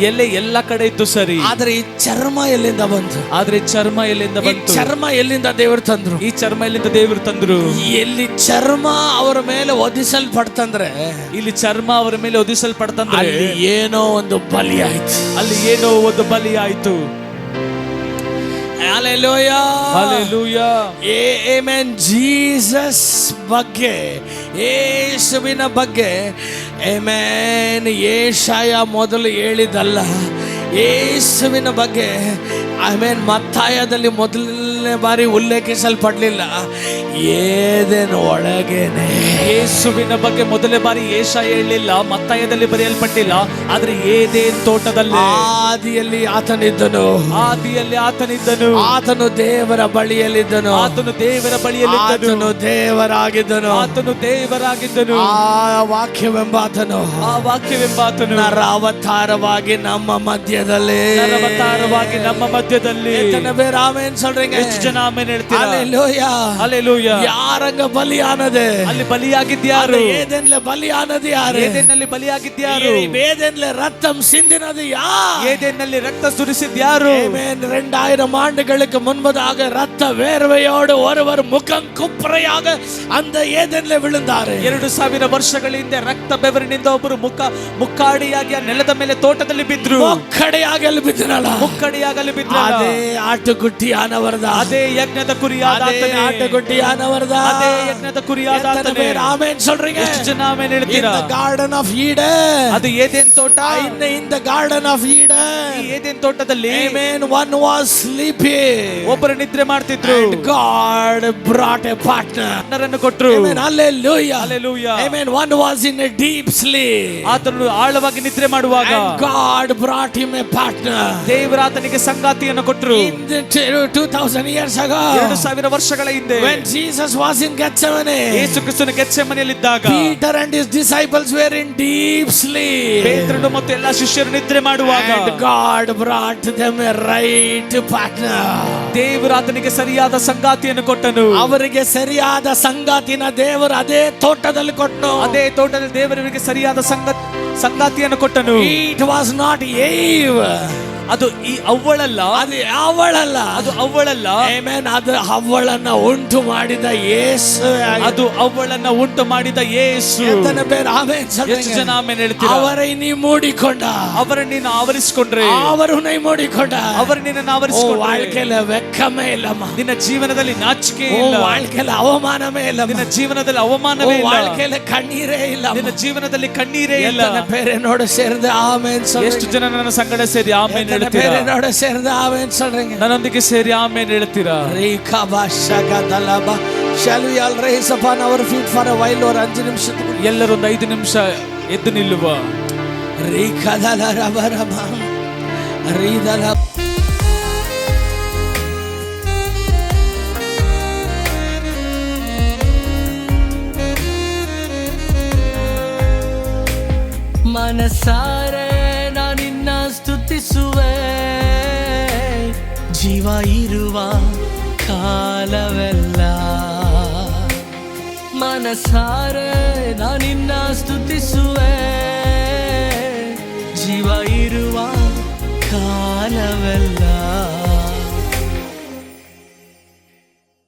ಎಲೆ ಎಲ್ಲ ಕಡೆ ಇತ್ತು ಸರಿ, ಆದ್ರೆ ಈ ಚರ್ಮ ಎಲ್ಲಿಂದ ಬಂತು? ಆದ್ರೆ ಚರ್ಮ ಎಲ್ಲಿಂದ ಬಂತು? ಚರ್ಮ ಎಲ್ಲಿಂದ ದೇವರು ತಂದ್ರು? ಈ ಚರ್ಮ ಎಲ್ಲಿಂದ ದೇವರು ತಂದ್ರು? ಎಲ್ಲಿ ಚರ್ಮ ಅವರ ಮೇಲೆ ಒದಿಸಲ್ಪಡ್ತಂದ್ರೆ, ಇಲ್ಲಿ ಚರ್ಮ ಅವರ ಮೇಲೆ ಒದಿಸಲ್ಪಡ್ತಂದ್ರೆ ಅಲ್ಲಿ ಏನೋ ಒಂದು ಬಲಿ ಆಯ್ತು. ಅಲ್ಲಿ ಏನೋ ಒಂದು ಬಲಿ ಆಯ್ತು. Hallelujah. Hallelujah. Amen. ಜೀಸಸ್ ಬಗ್ಗೆ, ಯೇಸುವಿನ ಬಗ್ಗೆ ಆಮೆನ್ ಯೆಶಾಯ ಮೊದಲು ಹೇಳಿದಲ್ಲ, ಯೇಸುವಿನ ಬಗ್ಗೆ ಆಮೆನ್ ಮತ್ತಾಯದಲ್ಲಿ ಮೊದಲನೇ ಬಾರಿ ಉಲ್ಲೇಖಿಸಲ್ಪಡಲಿಲ್ಲ. ಏದೇನು ಒಳಗೇನೆ ಯೇಸುವಿನ ಬಗ್ಗೆ ಮೊದಲನೇ ಬಾರಿ ಯೆಶಾಯ ಹೇಳಲಿಲ್ಲ, ಮತ್ತಾಯದಲ್ಲಿ ಬರೆಯಲ್ಪಟ್ಟಿಲ್ಲ. ಆದ್ರೆ ಏದೇನ್ ತೋಟದಲ್ಲಿ ಆದಿಯಲ್ಲಿ ಆತನಿದ್ದನು, ಆದಿಯಲ್ಲಿ ಆತನಿದ್ದನು, ಆತನು ದೇವರ ಬಳಿಯಲ್ಲಿದ್ದನು, ಆತನು ದೇವರ ಬಳಿಯಲ್ಲಿದ್ದನು, ಆತನು ದೇವರಾಗಿದ್ದನು, ಆತನು ದೇವರಾಗಿದ್ದನು. ಆ ವಾಕ್ಯವೆಂಬಾತನು, ಆ ವಾಕ್ಯವೆಂಬಾತನು ನರ ಅವತಾರವಾಗಿ ನಮ್ಮ ಮಧ್ಯದಲ್ಲಿ, ನರವತಾರವಾಗಿ ನಮ್ಮ ಮಧ್ಯದಲ್ಲಿ. எத்தனை பேர் ஆமென் சொல்றீங்க? ಎಷ್ಟು ಜನ ಆಮೆನ್ ಹೇಳ್ತೀರಾ? ஹalleluya. ಹಲ್ಲೆಲೂಯಾ. யாரங்க பலியானது? ಅಲ್ಲಿ ಬಲಿಯಾಗಿದ್ಯಾರು? ஏதேன்ல பலியானது யாரு? ಏದೆನ್ನಲ್ಲಿ ಬಲಿಯಾಗಿದ್ಯಾರು? ஏதேன்ல ரத்தம் சிந்தினது யார்? ಏದೆನ್ನಲ್ಲಿ ರಕ್ತ ಸುರಿಸಿದ್ಯಾರು? ஆமென். 2000 ஆண்டுகளுக்கு முன்பதாக ரத்த வேர்வையோடு ஒருவர் முகம் குப்புறையாக அந்த ஏதேன்ல விழுந்தாரு. 2000 ವರ್ಷಗಳ ಹಿಂದೆ ರಕ್ತ ಬೆವರಿನಿಂದ ಒಬ್ಬರು ಮುಕ್ಕಾಡಿಯಾಗಿ ಆ ನೆಲದ ಮೇಲೆ ತೋಟದಲ್ಲಿ ಬಿದ್ರು. ಮುಕ್ಕಡಿಯಾಗಲು ಬಿದ್ದನಲ್ಲ, ಮುಕ್ಕಡಿಯಾಗಲು ಬಿದ್ರು. ಅದೇ ಆಟುಗುಟ್ಟಿಯಾನವರ್ದ, ಅದೇ ಯಜ್ಞದ ಕುರಿಯಾದ ಆತನೇ, ಆಟುಗುಟ್ಟಿಯಾನವರ್ದ, ಅದೇ ಯಜ್ಞದ ಕುರಿಯಾದ ಆತನೇ. ಆಮೆನ್ சொல்றீங்க? ಎಷ್ಟು ಜನ ಆಮೆನ್ ಹೇಳ್ತೀರಾ? In the garden of Eden, ಅದು ಏದೆನ್ ತೋಟ. in the garden of Eden, ಈ ಏದೆನ್ ತೋಟದಲ್ಲಿ amen, one was sleeping, ಒಬ್ಬರು ನಿದ್ರೆ ಮಾಡ್ತಿದ್ರು. and God brought a partner. ನರನ್ನು ಕೊಟ್ರು. Amen. Hallelujah. Hallelujah. Amen. One was in a deep sleep, ಆತನು ಆಳವಾಗಿ ನಿದ್ರೆ ಮಾಡುವಾಗ and God brought him a partner. ದೇವರು ಆತನಿಗೆ ಸಂಗಾತಿಯನ್ನು ಕೊಟ್ರು. In the 2000 years ago, 2000 ವರ್ಷಗಳ ಹಿಂದೆ when Jesus was in Gethsemane, ಯೇಸು ಕ್ರಿಸ್ತನು ಗೆತ್ಸೆಮನೆಯಲ್ಲಿದ್ದಾಗ Peter and his disciples were in deep sleep, ಪೇತ್ರನು ಮತ್ತು ಎಲ್ಲಾ ಶಿಷ್ಯರು ನಿದ್ರೆ ಮಾಡುವಾಗ and God brought them a right partner. ದೇವರು ಆತನಿಗೆ ಸರಿಯಾದ ಸಂಗಾತಿಯನ್ನು ಕೊಟ್ಟನು. ಅವರಿಗೆ ಸರಿಯಾದ ಸಂಗಾತಿನ ದೇವರು ಅದೇ ತೋಟದಲ್ಲಿ ಕೊಟ್ಟನು. ಅದೇ ತೋಟದಲ್ಲಿ ದೇವರಿಗೆ ಸರಿಯಾದ ಸಂಗಾತಿಯನ್ನು ಕೊಟ್ಟನು. It was not Eve, ಅದು ಈ ಅವ್ವಳಲ್ಲ, ಅದು ಅವಳಲ್ಲ, ಅದು ಅವ್ವಳಲ್ಲ. ಆಮೆನ್. ಅದು ಅವಳನ್ನ ಉಂಟು ಮಾಡಿದ ಯೇಸು, ಅದು ಅವ್ವಳನ್ನ ಉಂಟು ಮಾಡಿದ ಯೇಸು. எத்தனை பேர் ஆமென் ಎಷ್ಟು சொல்றீங்க? ಜನ ಆಮೆನ್ ಹೇಳ್ತೀರಾ? அவரை நீ மூடிக்கொண்டா, ಅವರನ್ನು ನೀನು ಆವರಿಸಿಕೊಂಡ್ರೆ, அவர் உன்னை மூடிக்கொண்டா, ಅವರು ನಿನ್ನನ್ನು ಆವರಿಸಿಕೊಂಡ್ರೆ, வாழ்க்கையில வெட்கமே இல்லம்மா, ನಿನ್ನ ಜೀವನದಲ್ಲಿ ನಾಚಿಕೆ ಇಲ್ಲ, வாழ்க்கையில ಅವಮಾನமே ಇಲ್ಲ, ನಿನ್ನ ಜೀವನದಲ್ಲಿ ಅವಮಾನವೇ ಇಲ್ಲ, வாழ்க்கையில ಕಣ್ಣೀರೇ ಇಲ್ಲ, ನಿನ್ನ ಜೀವನದಲ್ಲಿ ಕಣ್ಣೀರೇ ಇಲ್ಲ. எத்தனை பேர் என்னோட சேர்ந்து ஆமென் ಎಷ್ಟು சொல்றீங்க? ಜನ ನನ್ನ ಸಂಗಡ ಸೇರಿ ಆಮೇನ್ எத்தனை பேர் ಹೇಳ್ತೀರಾ? என்னோட சேர்ந்து ஆமென் சொல்றீங்க? ನನ್ನೊಂದಿಗೆ ಸೇರಿ ಆಮೇನ್ ಹೇಳ್ತೀರಾ? Shall we all raise upon our feet for a while? or 5 ನಿಮಿಷ ಎಲ್ಲರೂ ಒಂದು 5 ನಿಮಿಷ ಎದ್ದು ನಿಲ್ಲುವ. ಮನಸಾರೆ ನಾನಿನ್ನ ಸ್ತುತಿಸುವೆ, ಜೀವ ಇರುವ ಕಾಲವೆಲ್ಲ. ಮನಸಾರೆ ನಾನಿನ್ನ ಸ್ತುತಿಸುವೆ, ಜೀವ ಇರುವ ಕಾಲವೆಲ್ಲ.